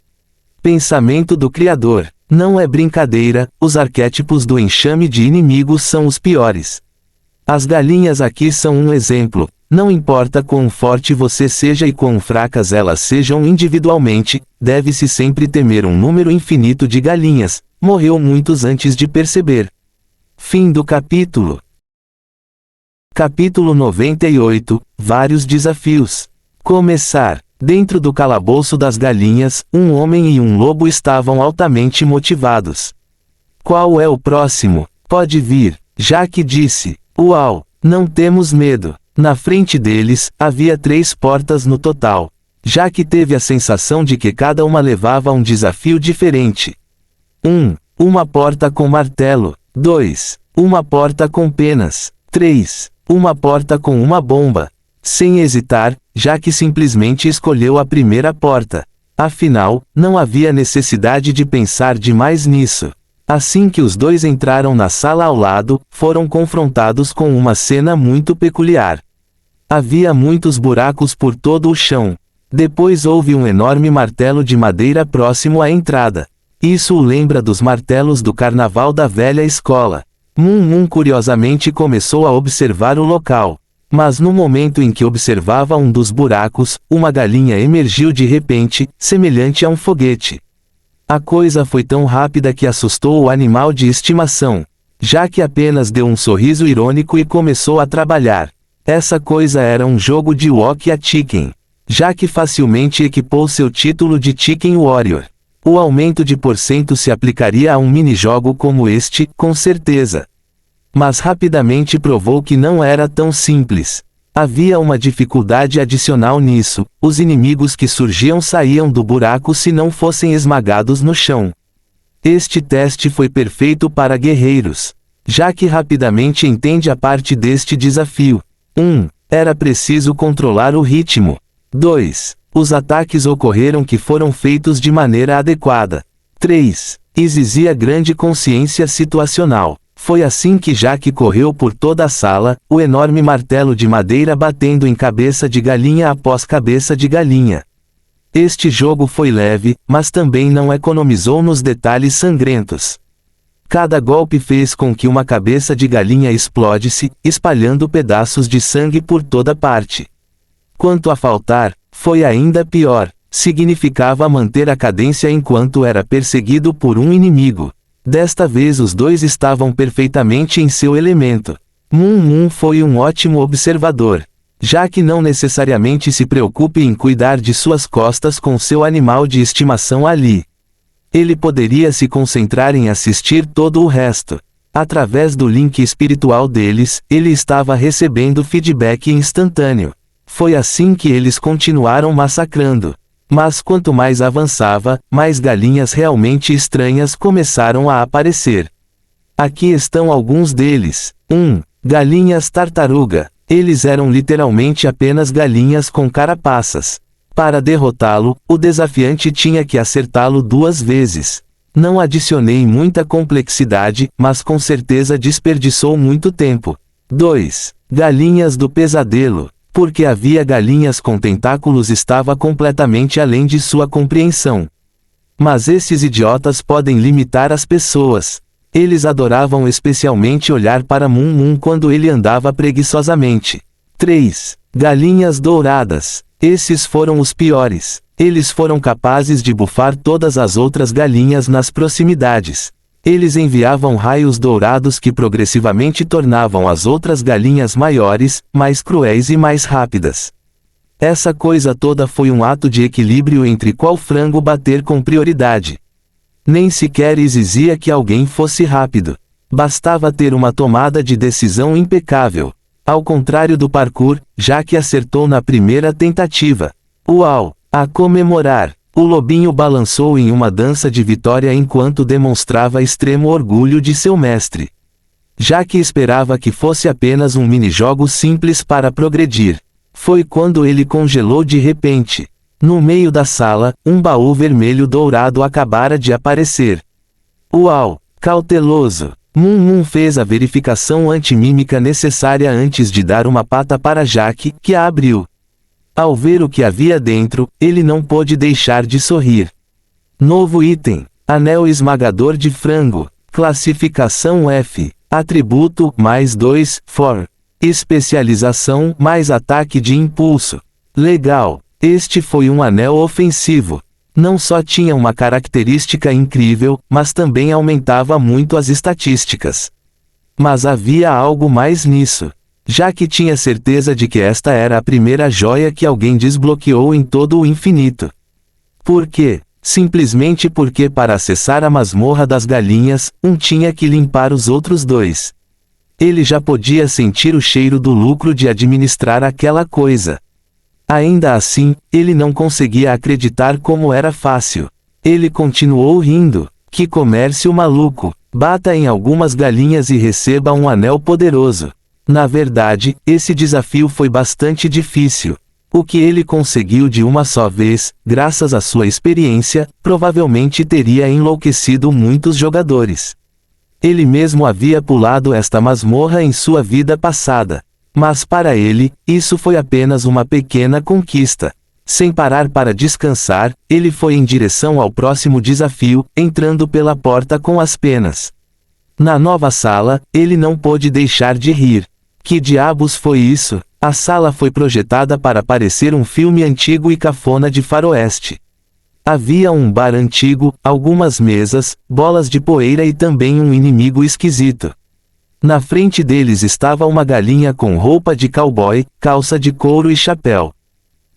Pensamento do Criador. Não é brincadeira, os arquétipos do enxame de inimigos são os piores. As galinhas aqui são um exemplo. Não importa quão forte você seja e quão fracas elas sejam individualmente, deve-se sempre temer um número infinito de galinhas. Morreu muitos antes de perceber. Fim do capítulo. Capítulo 98 – Vários desafios. Começar. Dentro do calabouço das galinhas, um homem e um lobo estavam altamente motivados. Qual é o próximo? Pode vir. Jack disse. Uau! Não temos medo. Na frente deles, havia 3 portas no total. Jack teve a sensação de que cada uma levava a um desafio diferente. 1. Uma porta com martelo. 2. Uma porta com penas. 3. Uma porta com uma bomba. Sem hesitar, Jack simplesmente escolheu a primeira porta. Afinal, não havia necessidade de pensar demais nisso. Assim que os dois entraram na sala ao lado, foram confrontados com uma cena muito peculiar. Havia muitos buracos por todo o chão. Depois houve um enorme martelo de madeira próximo à entrada. Isso o lembra dos martelos do carnaval da velha escola. Moon curiosamente começou a observar o local. Mas no momento em que observava um dos buracos, uma galinha emergiu de repente, semelhante a um foguete. A coisa foi tão rápida que assustou o animal de estimação. Jack apenas deu um sorriso irônico e começou a trabalhar. Essa coisa era um jogo de walk a chicken. Jack facilmente equipou seu título de Chicken Warrior. O aumento de porcento se aplicaria a um minijogo como este, com certeza. Mas rapidamente provou que não era tão simples. Havia uma dificuldade adicional nisso: os inimigos que surgiam saíam do buraco se não fossem esmagados no chão. Este teste foi perfeito para guerreiros. Jack rapidamente entende a parte deste desafio. 1. Era preciso controlar o ritmo. 2. Os ataques ocorreram que foram feitos de maneira adequada. 3. Exigia grande consciência situacional. Foi assim que Jack correu por toda a sala, o enorme martelo de madeira batendo em cabeça de galinha após cabeça de galinha. Este jogo foi leve, mas também não economizou nos detalhes sangrentos. Cada golpe fez com que uma cabeça de galinha explodisse, espalhando pedaços de sangue por toda parte. Quanto a faltar, foi ainda pior. Significava manter a cadência enquanto era perseguido por um inimigo. Desta vez os dois estavam perfeitamente em seu elemento. Moon foi um ótimo observador. Jack não necessariamente se preocupe em cuidar de suas costas com seu animal de estimação ali. Ele poderia se concentrar em assistir todo o resto. Através do link espiritual deles, ele estava recebendo feedback instantâneo. Foi assim que eles continuaram massacrando. Mas quanto mais avançava, mais galinhas realmente estranhas começaram a aparecer. Aqui estão alguns deles. 1. Galinhas tartaruga. Eles eram literalmente apenas galinhas com carapaças. Para derrotá-lo, o desafiante tinha que acertá-lo 2 vezes. Não adicionei muita complexidade, mas com certeza desperdiçou muito tempo. 2. Galinhas do pesadelo. Porque havia galinhas com tentáculos estava completamente além de sua compreensão. Mas esses idiotas podem limitar as pessoas. Eles adoravam especialmente olhar para Moon quando ele andava preguiçosamente. 3. Galinhas douradas. Esses foram os piores. Eles foram capazes de bufar todas as outras galinhas nas proximidades. Eles enviavam raios dourados que progressivamente tornavam as outras galinhas maiores, mais cruéis e mais rápidas. Essa coisa toda foi um ato de equilíbrio entre qual frango bater com prioridade. Nem sequer exigia que alguém fosse rápido. Bastava ter uma tomada de decisão impecável. Ao contrário do parkour, Jack acertou na primeira tentativa. Uau! A comemorar! O lobinho balançou em uma dança de vitória enquanto demonstrava extremo orgulho de seu mestre. Jack esperava que fosse apenas um minijogo simples para progredir. Foi quando ele congelou de repente. No meio da sala, um baú vermelho dourado acabara de aparecer. Uau! Cauteloso! Moon fez a verificação antimímica necessária antes de dar uma pata para Jack, que a abriu. Ao ver o que havia dentro, ele não pôde deixar de sorrir. Novo item. Anel esmagador de frango. Classificação F. Atributo, +2, for. Especialização mais ataque de impulso. Legal. Este foi um anel ofensivo. Não só tinha uma característica incrível, mas também aumentava muito as estatísticas. Mas havia algo mais nisso. Já que tinha certeza de que esta era a primeira joia que alguém desbloqueou em todo o infinito. Por quê? Simplesmente porque para acessar a masmorra das galinhas, tinha que limpar os outros 2. Ele já podia sentir o cheiro do lucro de administrar aquela coisa. Ainda assim, ele não conseguia acreditar como era fácil. Ele continuou rindo. Que comércio maluco! Bata em algumas galinhas e receba um anel poderoso. Na verdade, esse desafio foi bastante difícil. O que ele conseguiu de uma só vez, graças à sua experiência, provavelmente teria enlouquecido muitos jogadores. Ele mesmo havia pulado esta masmorra em sua vida passada. Mas para ele, isso foi apenas uma pequena conquista. Sem parar para descansar, ele foi em direção ao próximo desafio, entrando pela porta com as penas. Na nova sala, ele não pôde deixar de rir. Que diabos foi isso? A sala foi projetada para parecer um filme antigo e cafona de faroeste. Havia um bar antigo, algumas mesas, bolas de poeira e também um inimigo esquisito. Na frente deles estava uma galinha com roupa de cowboy, calça de couro e chapéu.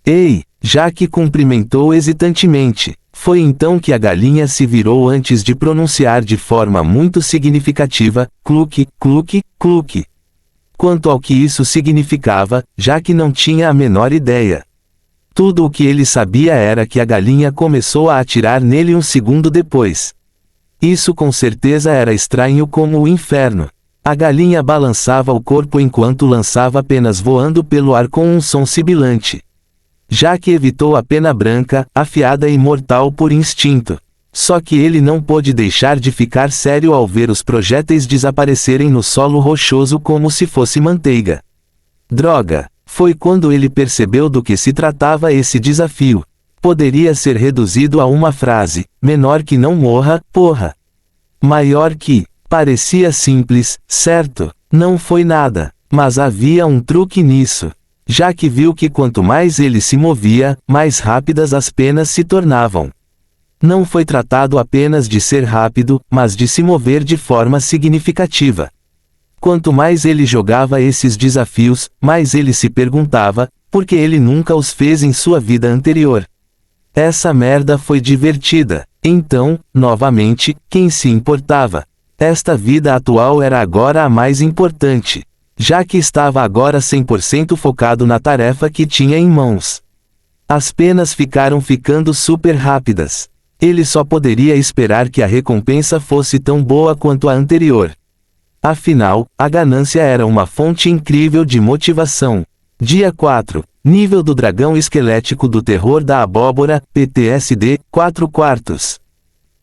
Ei! Jack cumprimentou hesitantemente. Foi então que a galinha se virou antes de pronunciar de forma muito significativa, cluque, cluque, cluque. Quanto ao que isso significava, Jack não tinha a menor ideia. Tudo o que ele sabia era que a galinha começou a atirar nele um segundo depois. Isso com certeza era estranho como o inferno. A galinha balançava o corpo enquanto lançava penas voando pelo ar com um som sibilante. Jack evitou a pena branca, afiada e mortal por instinto. Só que ele não pôde deixar de ficar sério ao ver os projéteis desaparecerem no solo rochoso como se fosse manteiga. Droga! Foi quando ele percebeu do que se tratava esse desafio. Poderia ser reduzido a uma frase: menor que não morra, porra. Maior que. Parecia simples, certo? Não foi nada. Mas havia um truque nisso. Jack viu que quanto mais ele se movia, mais rápidas as penas se tornavam. Não foi tratado apenas de ser rápido, mas de se mover de forma significativa. Quanto mais ele jogava esses desafios, mais ele se perguntava, por que ele nunca os fez em sua vida anterior. Essa merda foi divertida. Então, novamente, quem se importava? Esta vida atual era agora a mais importante. Jack estava agora 100% focado na tarefa que tinha em mãos. As penas ficaram ficando super rápidas. Ele só poderia esperar que a recompensa fosse tão boa quanto a anterior. Afinal, a ganância era uma fonte incrível de motivação. Dia 4. Nível do dragão esquelético do terror da abóbora, PTSD, 4/4.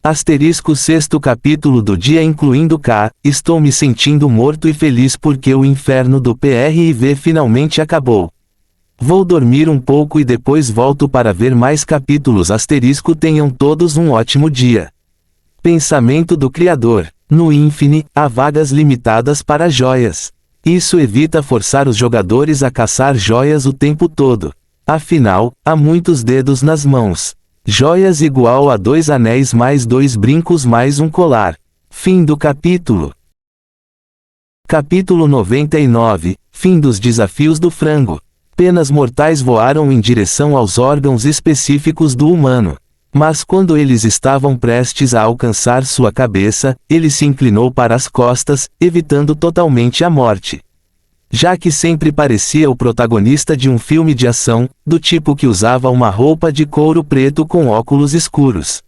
Asterisco 6º capítulo do dia incluindo K, estou me sentindo morto e feliz porque o inferno do PRIV finalmente acabou. Vou dormir um pouco e depois volto para ver mais capítulos. Asterisco tenham todos um ótimo dia. Pensamento do Criador. No Infinite, há vagas limitadas para joias. Isso evita forçar os jogadores a caçar joias o tempo todo. Afinal, há muitos dedos nas mãos. Joias igual a 2 anéis mais 2 brincos mais um colar. Fim do capítulo. Capítulo 99. Fim dos desafios do frango. Penas mortais voaram em direção aos órgãos específicos do humano. Mas quando eles estavam prestes a alcançar sua cabeça, ele se inclinou para as costas, evitando totalmente a morte. Jack sempre parecia o protagonista de um filme de ação, do tipo que usava uma roupa de couro preto com óculos escuros.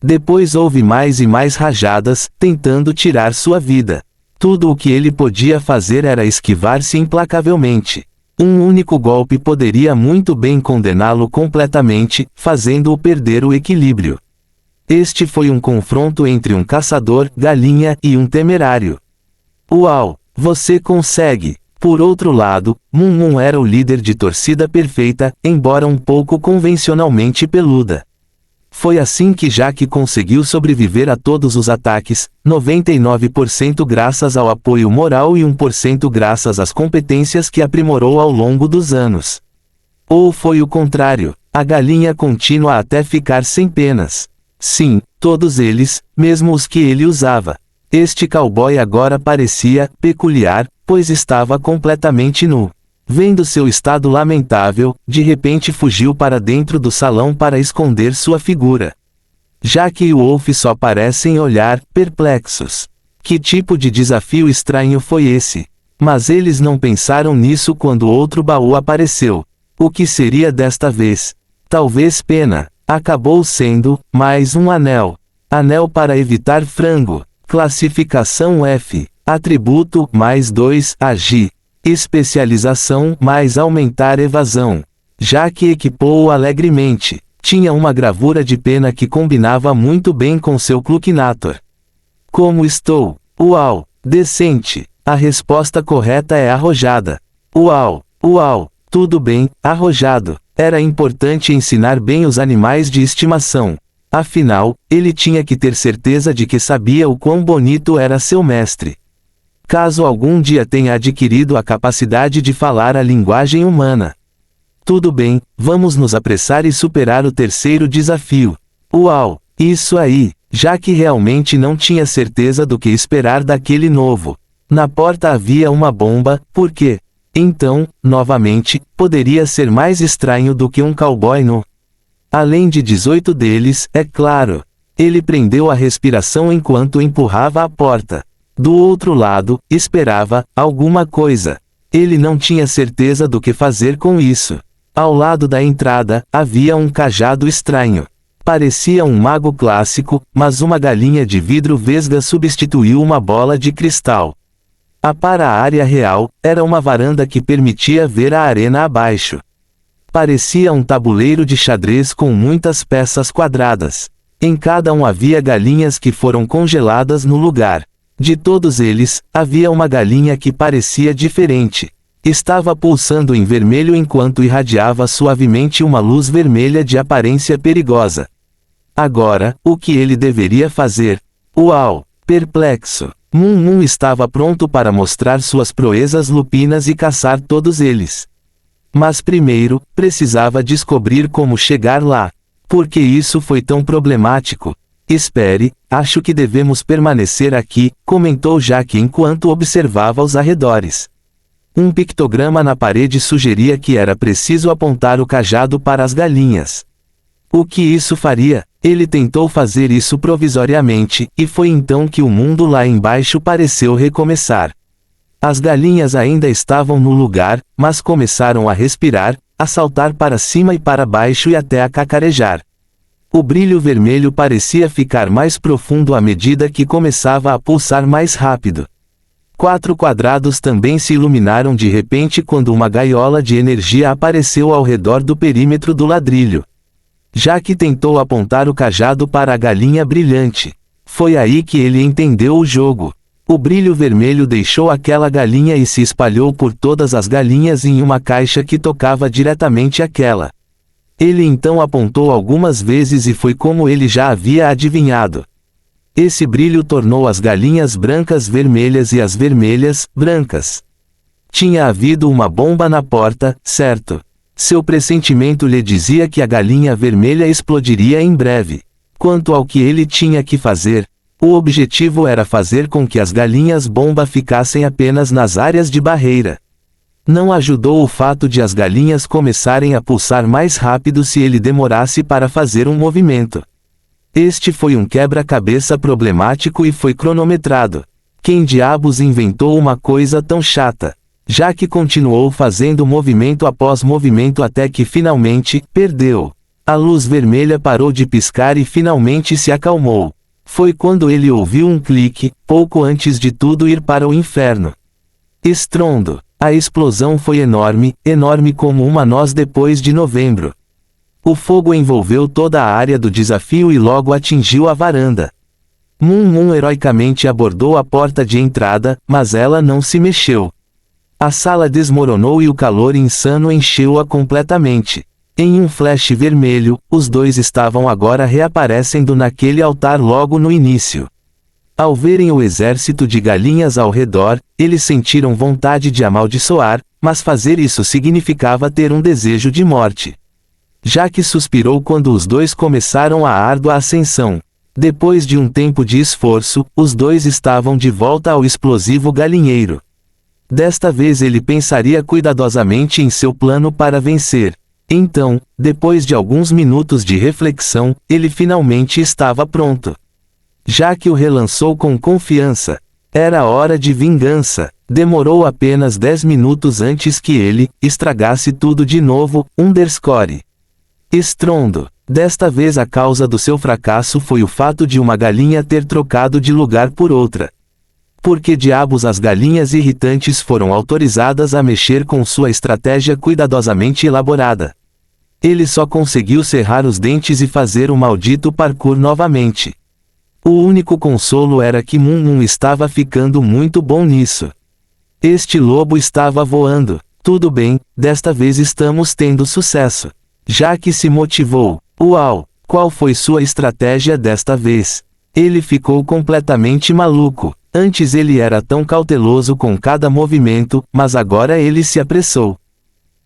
Depois houve mais e mais rajadas, tentando tirar sua vida. Tudo o que ele podia fazer era esquivar-se implacavelmente. Um único golpe poderia muito bem condená-lo completamente, fazendo-o perder o equilíbrio. Este foi um confronto entre um caçador, galinha, e um temerário. Uau! Você consegue! Por outro lado, Moon Moon era o líder de torcida perfeita, embora um pouco convencionalmente peluda. Foi assim que Jack conseguiu sobreviver a todos os ataques, 99% graças ao apoio moral e 1% graças às competências que aprimorou ao longo dos anos. Ou foi o contrário, a galinha contínua até ficar sem penas. Sim, todos eles, mesmo os que ele usava. Este cowboy agora parecia peculiar, pois estava completamente nu. Vendo seu estado lamentável, de repente fugiu para dentro do salão para esconder sua figura. Jack e Wolf só parecem olhar, perplexos. Que tipo de desafio estranho foi esse? Mas eles não pensaram nisso quando outro baú apareceu. O que seria desta vez? Talvez pena. Acabou sendo, mais um anel. Anel para evitar frango. Classificação F. Atributo, mais 2, agir. Especialização, mais aumentar evasão. Jack equipou-o alegremente. Tinha uma gravura de pena que combinava muito bem com seu Cluckinator. Como estou? Uau! Decente. A resposta correta é arrojada. Uau! Uau! Tudo bem, arrojado. Era importante ensinar bem os animais de estimação. Afinal, ele tinha que ter certeza de que sabia o quão bonito era seu mestre. Caso algum dia tenha adquirido a capacidade de falar a linguagem humana. Tudo bem, vamos nos apressar e superar o terceiro desafio. Uau! Isso aí! Jack realmente não tinha certeza do que esperar daquele novo. Na porta havia uma bomba, por quê? Então, novamente, poderia ser mais estranho do que um cowboy nu. Além de 18 deles, é claro. Ele prendeu a respiração enquanto empurrava a porta. Do outro lado, esperava alguma coisa. Ele não tinha certeza do que fazer com isso. Ao lado da entrada, havia um cajado estranho. Parecia um mago clássico, mas uma galinha de vidro vesga substituiu uma bola de cristal. Para a área real, era uma varanda que permitia ver a arena abaixo. Parecia um tabuleiro de xadrez com muitas peças quadradas. Em cada um havia galinhas que foram congeladas no lugar. De todos eles, havia uma galinha que parecia diferente. Estava pulsando em vermelho enquanto irradiava suavemente uma luz vermelha de aparência perigosa. Agora, o que ele deveria fazer? Uau! Perplexo. Moon estava pronto para mostrar suas proezas lupinas e caçar todos eles. Mas primeiro, precisava descobrir como chegar lá. Por que isso foi tão problemático? Espere, acho que devemos permanecer aqui, comentou Jack enquanto observava os arredores. Um pictograma na parede sugeria que era preciso apontar o cajado para as galinhas. O que isso faria? Ele tentou fazer isso provisoriamente, e foi então que o mundo lá embaixo pareceu recomeçar. As galinhas ainda estavam no lugar, mas começaram a respirar, a saltar para cima e para baixo e até a cacarejar. O brilho vermelho parecia ficar mais profundo à medida que começava a pulsar mais rápido. 4 quadrados também se iluminaram de repente quando uma gaiola de energia apareceu ao redor do perímetro do ladrilho. Jack tentou apontar o cajado para a galinha brilhante. Foi aí que ele entendeu o jogo. O brilho vermelho deixou aquela galinha e se espalhou por todas as galinhas em uma caixa que tocava diretamente àquela. Ele então apontou algumas vezes e foi como ele já havia adivinhado. Esse brilho tornou as galinhas brancas vermelhas e as vermelhas, brancas. Tinha havido uma bomba na porta, certo? Seu pressentimento lhe dizia que a galinha vermelha explodiria em breve. Quanto ao que ele tinha que fazer, o objetivo era fazer com que as galinhas bomba ficassem apenas nas áreas de barreira. Não ajudou o fato de as galinhas começarem a pulsar mais rápido se ele demorasse para fazer um movimento. Este foi um quebra-cabeça problemático e foi cronometrado. Quem diabos inventou uma coisa tão chata? Jack continuou fazendo movimento após movimento até que finalmente, perdeu. A luz vermelha parou de piscar e finalmente se acalmou. Foi quando ele ouviu um clique, pouco antes de tudo ir para o inferno. Estrondo. A explosão foi enorme, enorme como uma noz depois de novembro. O fogo envolveu toda a área do desafio e logo atingiu a varanda. Moon heroicamente abordou a porta de entrada, mas ela não se mexeu. A sala desmoronou e o calor insano encheu-a completamente. Em um flash vermelho, os dois estavam agora reaparecendo naquele altar logo no início. Ao verem o exército de galinhas ao redor, eles sentiram vontade de amaldiçoar, mas fazer isso significava ter um desejo de morte. Jack suspirou quando os dois começaram a árdua ascensão. Depois de um tempo de esforço, os dois estavam de volta ao explosivo galinheiro. Desta vez ele pensaria cuidadosamente em seu plano para vencer. Então, depois de alguns minutos de reflexão, ele finalmente estava pronto. Jack o relançou com confiança. Era hora de vingança. Demorou apenas 10 minutos antes que ele estragasse tudo de novo. Underscore. Estrondo. Desta vez a causa do seu fracasso foi o fato de uma galinha ter trocado de lugar por outra. Por que diabos as galinhas irritantes foram autorizadas a mexer com sua estratégia cuidadosamente elaborada? Ele só conseguiu cerrar os dentes e fazer o maldito parkour novamente. O único consolo era que Moon estava ficando muito bom nisso. Este lobo estava voando. Tudo bem, desta vez estamos tendo sucesso. Jack se motivou. Uau! Qual foi sua estratégia desta vez? Ele ficou completamente maluco. Antes ele era tão cauteloso com cada movimento, mas agora ele se apressou.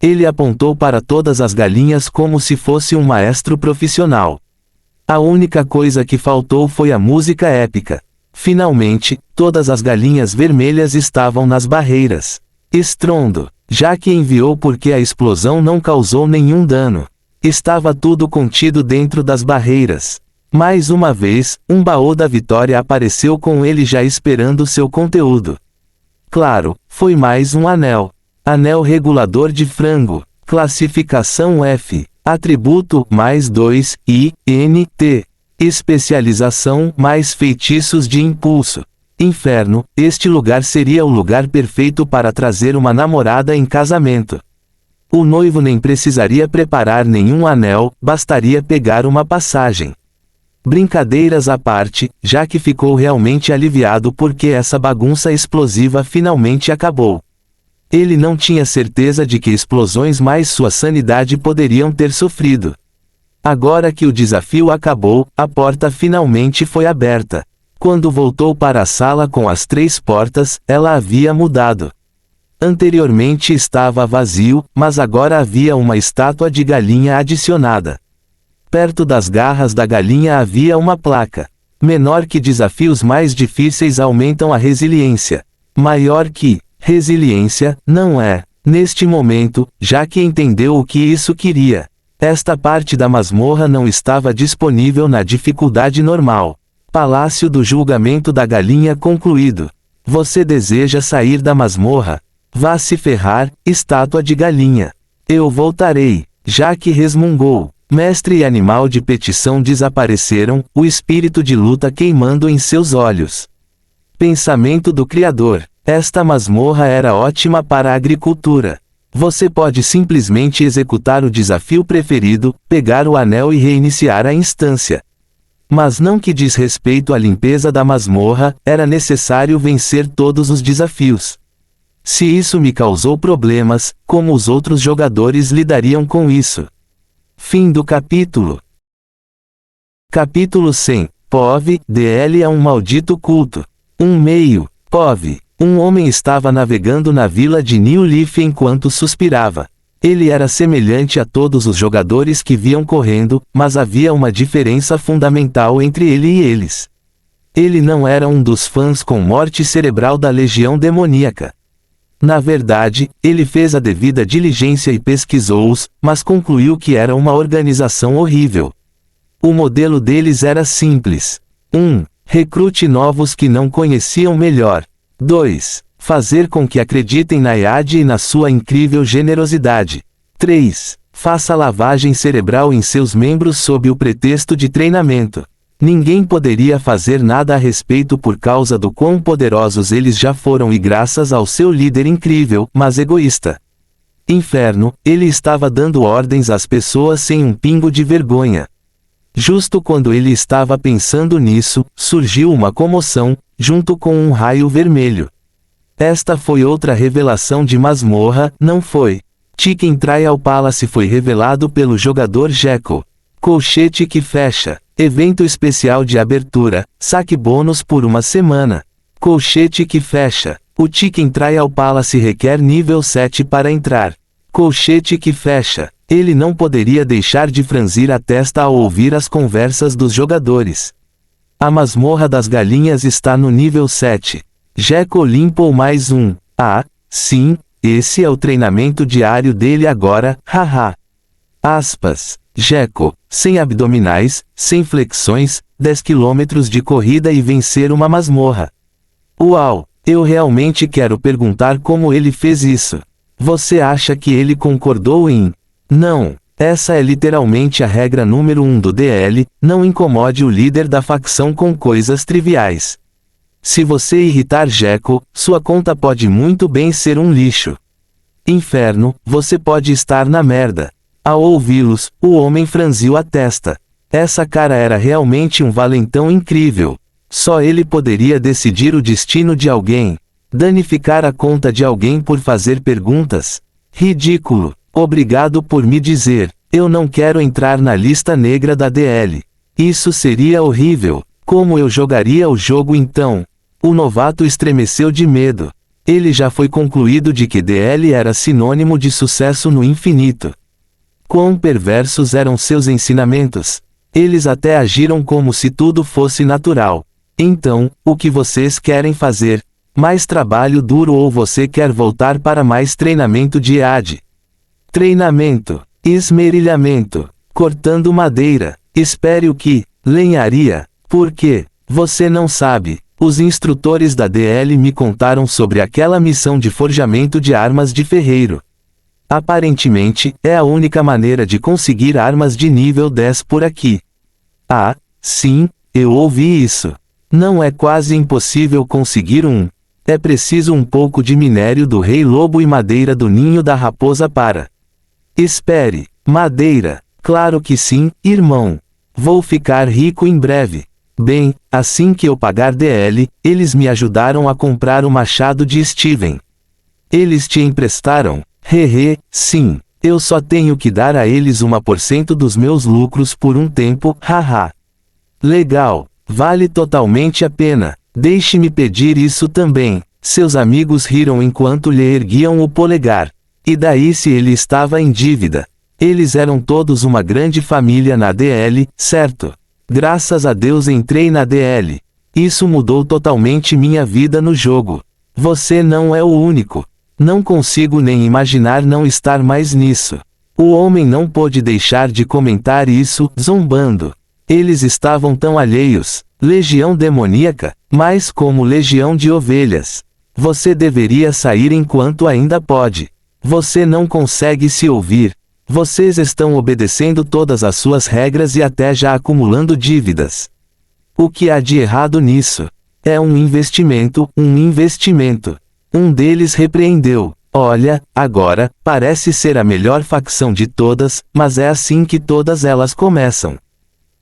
Ele apontou para todas as galinhas como se fosse um maestro profissional. A única coisa que faltou foi a música épica. Finalmente, todas as galinhas vermelhas estavam nas barreiras. Estrondo. Jack enviou porque a explosão não causou nenhum dano. Estava tudo contido dentro das barreiras. Mais uma vez, um baú da vitória apareceu com ele já esperando seu conteúdo. Claro, foi mais um anel. Anel regulador de frango. Classificação F. Atributo, mais 2, I, N, T. Especialização, mais feitiços de impulso. Inferno, este lugar seria o lugar perfeito para trazer uma namorada em casamento. O noivo nem precisaria preparar nenhum anel, bastaria pegar uma passagem. Brincadeiras à parte, Jack ficou realmente aliviado porque essa bagunça explosiva finalmente acabou. Ele não tinha certeza de que explosões mais sua sanidade poderiam ter sofrido. Agora que o desafio acabou, a porta finalmente foi aberta. Quando voltou para a sala com as 3 portas, ela havia mudado. Anteriormente estava vazio, mas agora havia uma estátua de galinha adicionada. Perto das garras da galinha havia uma placa. Menor que desafios mais difíceis aumentam a resiliência. Maior que resiliência, não é. Neste momento, Jack entendeu o que isso queria. Esta parte da masmorra não estava disponível na dificuldade normal. Palácio do julgamento da galinha concluído. Você deseja sair da masmorra? Vá se ferrar, estátua de galinha. Eu voltarei. Jack resmungou. Mestre e animal de petição desapareceram, o espírito de luta queimando em seus olhos. Pensamento do Criador. Esta masmorra era ótima para a agricultura. Você pode simplesmente executar o desafio preferido, pegar o anel e reiniciar a instância. Mas não que diz respeito à limpeza da masmorra, era necessário vencer todos os desafios. Se isso me causou problemas, como os outros jogadores lidariam com isso? Fim do capítulo. Capítulo 100. POV, DL é um maldito culto. POV. Um homem estava navegando na vila de New Leaf enquanto suspirava. Ele era semelhante a todos os jogadores que viam correndo, mas havia uma diferença fundamental entre ele e eles. Ele não era um dos fãs com morte cerebral da Legião Demoníaca. Na verdade, ele fez a devida diligência e pesquisou-os, mas concluiu que era uma organização horrível. O modelo deles era simples. 1. Recrute novos que não conheciam melhor. 2. Fazer com que acreditem na IAD e na sua incrível generosidade. 3. Faça lavagem cerebral em seus membros sob o pretexto de treinamento. Ninguém poderia fazer nada a respeito por causa do quão poderosos eles já foram e graças ao seu líder incrível, mas egoísta. Inferno, ele estava dando ordens às pessoas sem um pingo de vergonha. Justo quando ele estava pensando nisso, surgiu uma comoção, junto com um raio vermelho. Esta foi outra revelação de masmorra, não foi? Chicken Trial Palace foi revelado pelo jogador Gekko. Colchete que fecha. Evento especial de abertura, saque bônus por uma semana. Colchete que fecha. O Chicken Trial Palace requer nível 7 para entrar. Colchete que fecha. Ele não poderia deixar de franzir a testa ao ouvir as conversas dos jogadores. A masmorra das galinhas está no nível 7. Gekko limpou mais um. Ah, sim, esse é o treinamento diário dele agora, haha. Aspas. Gekko, sem abdominais, sem flexões, 10 km de corrida e vencer uma masmorra. Uau, eu realmente quero perguntar como ele fez isso. Você acha que ele concordou em? Não, essa é literalmente a regra número 1 do DL, não incomode o líder da facção com coisas triviais. Se você irritar Gekko, sua conta pode muito bem ser um lixo. Inferno, você pode estar na merda. Ao ouvi-los, o homem franziu a testa. Essa cara era realmente um valentão incrível. Só ele poderia decidir o destino de alguém. Danificar a conta de alguém por fazer perguntas. Ridículo. Obrigado por me dizer. Eu não quero entrar na lista negra da DL. Isso seria horrível. Como eu jogaria o jogo então? O novato estremeceu de medo. Ele já foi concluído de que DL era sinônimo de sucesso no infinito. Quão perversos eram seus ensinamentos. Eles até agiram como se tudo fosse natural. Então, o que vocês querem fazer? Mais trabalho duro ou você quer voltar para mais treinamento de EAD? Treinamento. Esmerilhamento. Cortando madeira. Espere o que? Lenharia. Por quê? Você não sabe. Os instrutores da DL me contaram sobre aquela missão de forjamento de armas de ferreiro. Aparentemente, é a única maneira de conseguir armas de nível 10 por aqui. Ah, sim, eu ouvi isso. Não é quase impossível conseguir um. É preciso um pouco de minério do rei lobo e madeira do ninho da raposa para. Espere, madeira. Claro que sim, irmão. Vou ficar rico em breve. Bem, assim que eu pagar DL, eles me ajudaram a comprar o machado de Steven. Eles te emprestaram? Hehe, sim. Eu só tenho que dar a eles 1% dos meus lucros por um tempo, haha. Legal. Vale totalmente a pena. Deixe-me pedir isso também. Seus amigos riram enquanto lhe erguiam o polegar. E daí se ele estava em dívida? Eles eram todos uma grande família na DL, certo? Graças a Deus entrei na DL. Isso mudou totalmente minha vida no jogo. Você não é o único. Não consigo nem imaginar não estar mais nisso. O homem não pôde deixar de comentar isso, zombando. Eles estavam tão alheios. Legião demoníaca, mas como legião de ovelhas. Você deveria sair enquanto ainda pode. Você não consegue se ouvir. Vocês estão obedecendo todas as suas regras e até já acumulando dívidas. O que há de errado nisso? É um investimento, um investimento. Um deles repreendeu. Olha, agora, parece ser a melhor facção de todas, mas é assim que todas elas começam.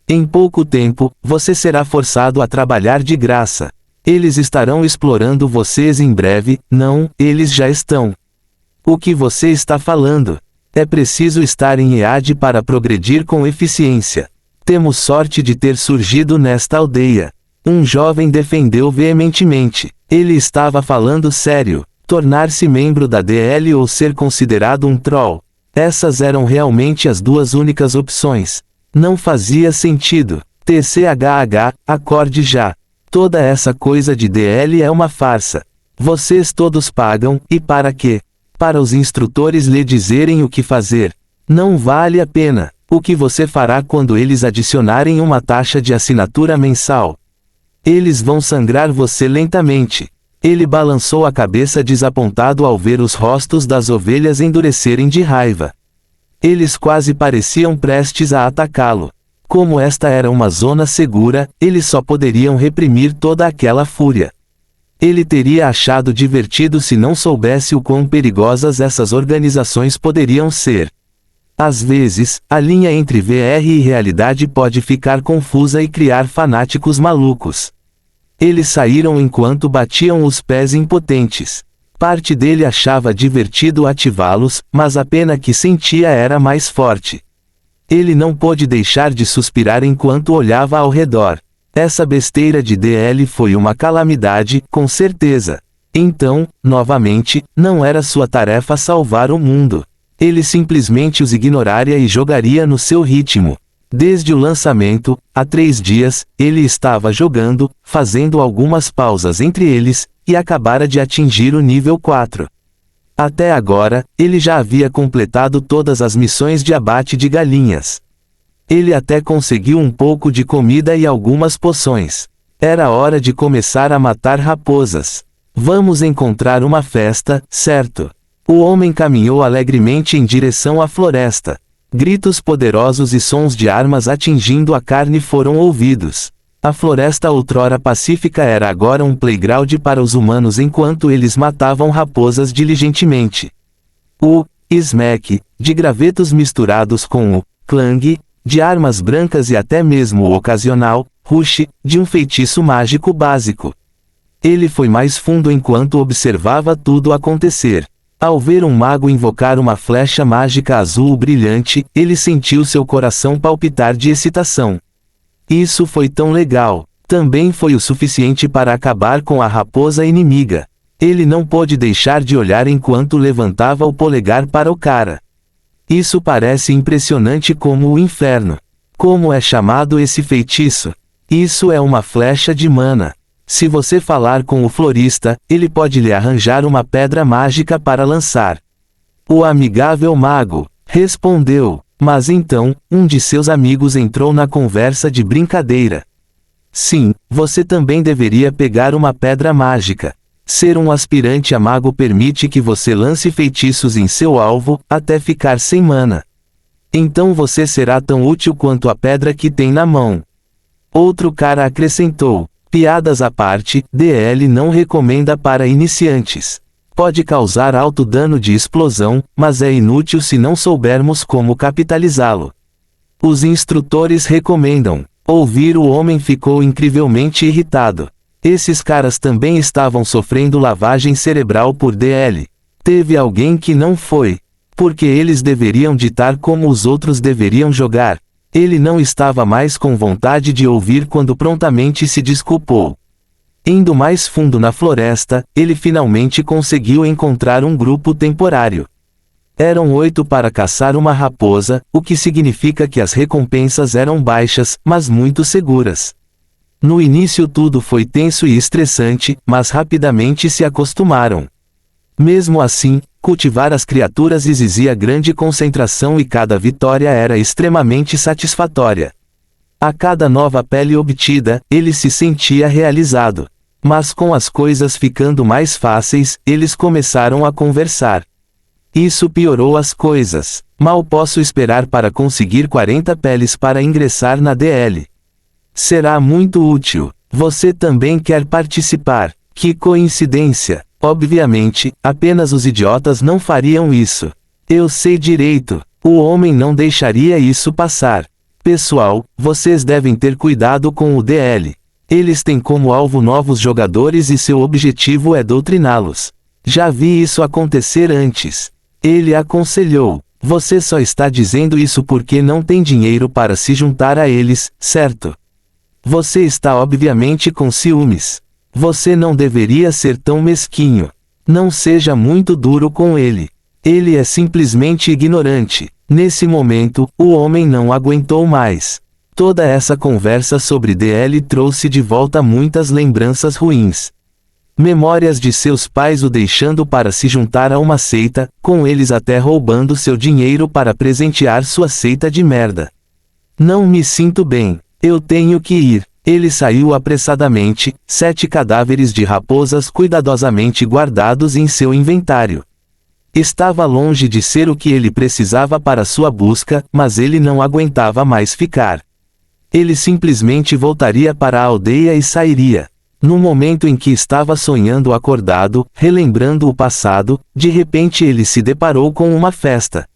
Em pouco tempo, você será forçado a trabalhar de graça. Eles estarão explorando vocês em breve, não, eles já estão. O que você está falando? É preciso estar em EAD para progredir com eficiência. Temos sorte de ter surgido nesta aldeia. Um jovem defendeu veementemente. Ele estava falando sério. Tornar-se membro da DL ou ser considerado um troll. Essas eram realmente as duas únicas opções. Não fazia sentido. TCHH, acorde já. Toda essa coisa de DL é uma farsa. Vocês todos pagam, e para quê? Para os instrutores lhe dizerem o que fazer. Não vale a pena. O que você fará quando eles adicionarem uma taxa de assinatura mensal? Eles vão sangrar você lentamente. Ele balançou a cabeça desapontado ao ver os rostos das ovelhas endurecerem de raiva. Eles quase pareciam prestes a atacá-lo. Como esta era uma zona segura, eles só poderiam reprimir toda aquela fúria. Ele teria achado divertido se não soubesse o quão perigosas essas organizações poderiam ser. Às vezes, a linha entre VR e realidade pode ficar confusa e criar fanáticos malucos. Eles saíram enquanto batiam os pés impotentes. Parte dele achava divertido ativá-los, mas a pena que sentia era mais forte. Ele não pôde deixar de suspirar enquanto olhava ao redor. Essa besteira de DL foi uma calamidade, com certeza. Então, novamente, não era sua tarefa salvar o mundo. Ele simplesmente os ignoraria e jogaria no seu ritmo. Desde o lançamento, há 3 dias, ele estava jogando, fazendo algumas pausas entre eles, e acabara de atingir o nível 4. Até agora, ele já havia completado todas as missões de abate de galinhas. Ele até conseguiu um pouco de comida e algumas poções. Era hora de começar a matar raposas. Vamos encontrar uma festa, certo? O homem caminhou alegremente em direção à floresta. Gritos poderosos e sons de armas atingindo a carne foram ouvidos. A floresta outrora pacífica era agora um playground para os humanos enquanto eles matavam raposas diligentemente. O smack, de gravetos misturados com o clang, de armas brancas e até mesmo o ocasional rush, de um feitiço mágico básico. Ele foi mais fundo enquanto observava tudo acontecer. Ao ver um mago invocar uma flecha mágica azul brilhante, ele sentiu seu coração palpitar de excitação. Isso foi tão legal. Também foi o suficiente para acabar com a raposa inimiga. Ele não pôde deixar de olhar enquanto levantava o polegar para o cara. Isso parece impressionante como o inferno. Como é chamado esse feitiço? Isso é uma flecha de mana. Se você falar com o florista, ele pode lhe arranjar uma pedra mágica para lançar. O amigável mago respondeu, mas então, um de seus amigos entrou na conversa de brincadeira. Sim, você também deveria pegar uma pedra mágica. Ser um aspirante a mago permite que você lance feitiços em seu alvo, até ficar sem mana. Então você será tão útil quanto a pedra que tem na mão. Outro cara acrescentou. Piadas à parte, DL não recomenda para iniciantes. Pode causar alto dano de explosão, mas é inútil se não soubermos como capitalizá-lo. Os instrutores recomendam. Ouvir o homem ficou incrivelmente irritado. Esses caras também estavam sofrendo lavagem cerebral por DL. Teve alguém que não foi. Porque eles deveriam ditar como os outros deveriam jogar. Ele não estava mais com vontade de ouvir quando prontamente se desculpou. Indo mais fundo na floresta, ele finalmente conseguiu encontrar um grupo temporário. Eram 8 para caçar uma raposa, o que significa que as recompensas eram baixas, mas muito seguras. No início tudo foi tenso e estressante, mas rapidamente se acostumaram. Mesmo assim, cultivar as criaturas exigia grande concentração e cada vitória era extremamente satisfatória. A cada nova pele obtida, ele se sentia realizado. Mas com as coisas ficando mais fáceis, eles começaram a conversar. Isso piorou as coisas. Mal posso esperar para conseguir 40 peles para ingressar na DL. Será muito útil. Você também quer participar. Que coincidência. Obviamente, apenas os idiotas não fariam isso. Eu sei direito. O homem não deixaria isso passar. Pessoal, vocês devem ter cuidado com o DL. Eles têm como alvo novos jogadores e seu objetivo é doutriná-los. Já vi isso acontecer antes. Ele aconselhou. Você só está dizendo isso porque não tem dinheiro para se juntar a eles, certo? Você está obviamente com ciúmes. Você não deveria ser tão mesquinho. Não seja muito duro com ele. Ele é simplesmente ignorante. Nesse momento, o homem não aguentou mais. Toda essa conversa sobre DL trouxe de volta muitas lembranças ruins. Memórias de seus pais o deixando para se juntar a uma seita, com eles até roubando seu dinheiro para presentear sua seita de merda. Não me sinto bem. Eu tenho que ir. Ele saiu apressadamente, 7 cadáveres de raposas cuidadosamente guardados em seu inventário. Estava longe de ser o que ele precisava para sua busca, mas ele não aguentava mais ficar. Ele simplesmente voltaria para a aldeia e sairia. No momento em que estava sonhando acordado, relembrando o passado, de repente ele se deparou com uma festa.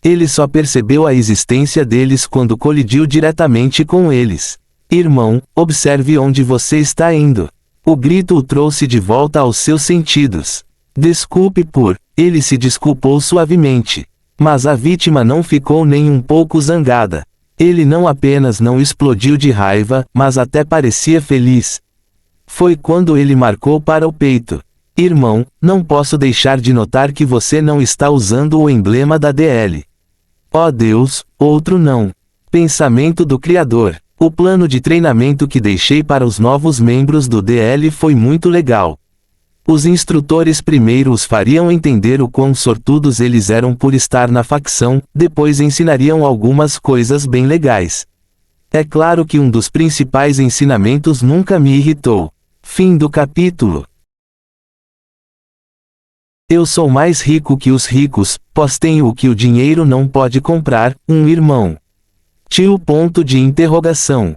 Ele só percebeu a existência deles quando colidiu diretamente com eles. Irmão, observe onde você está indo. O grito o trouxe de volta aos seus sentidos. Desculpe por. Ele se desculpou suavemente. Mas a vítima não ficou nem um pouco zangada. Ele não apenas não explodiu de raiva, mas até parecia feliz. Foi quando ele marcou para o peito. Irmão, não posso deixar de notar que você não está usando o emblema da DL. Oh Deus, outro não. Pensamento do Criador. O plano de treinamento que deixei para os novos membros do DL foi muito legal. Os instrutores primeiro os fariam entender o quão sortudos eles eram por estar na facção, depois ensinariam algumas coisas bem legais. É claro que um dos principais ensinamentos nunca me irritou. Fim do capítulo. Eu sou mais rico que os ricos, pois tenho o que o dinheiro não pode comprar, um irmão. Tio ponto de interrogação.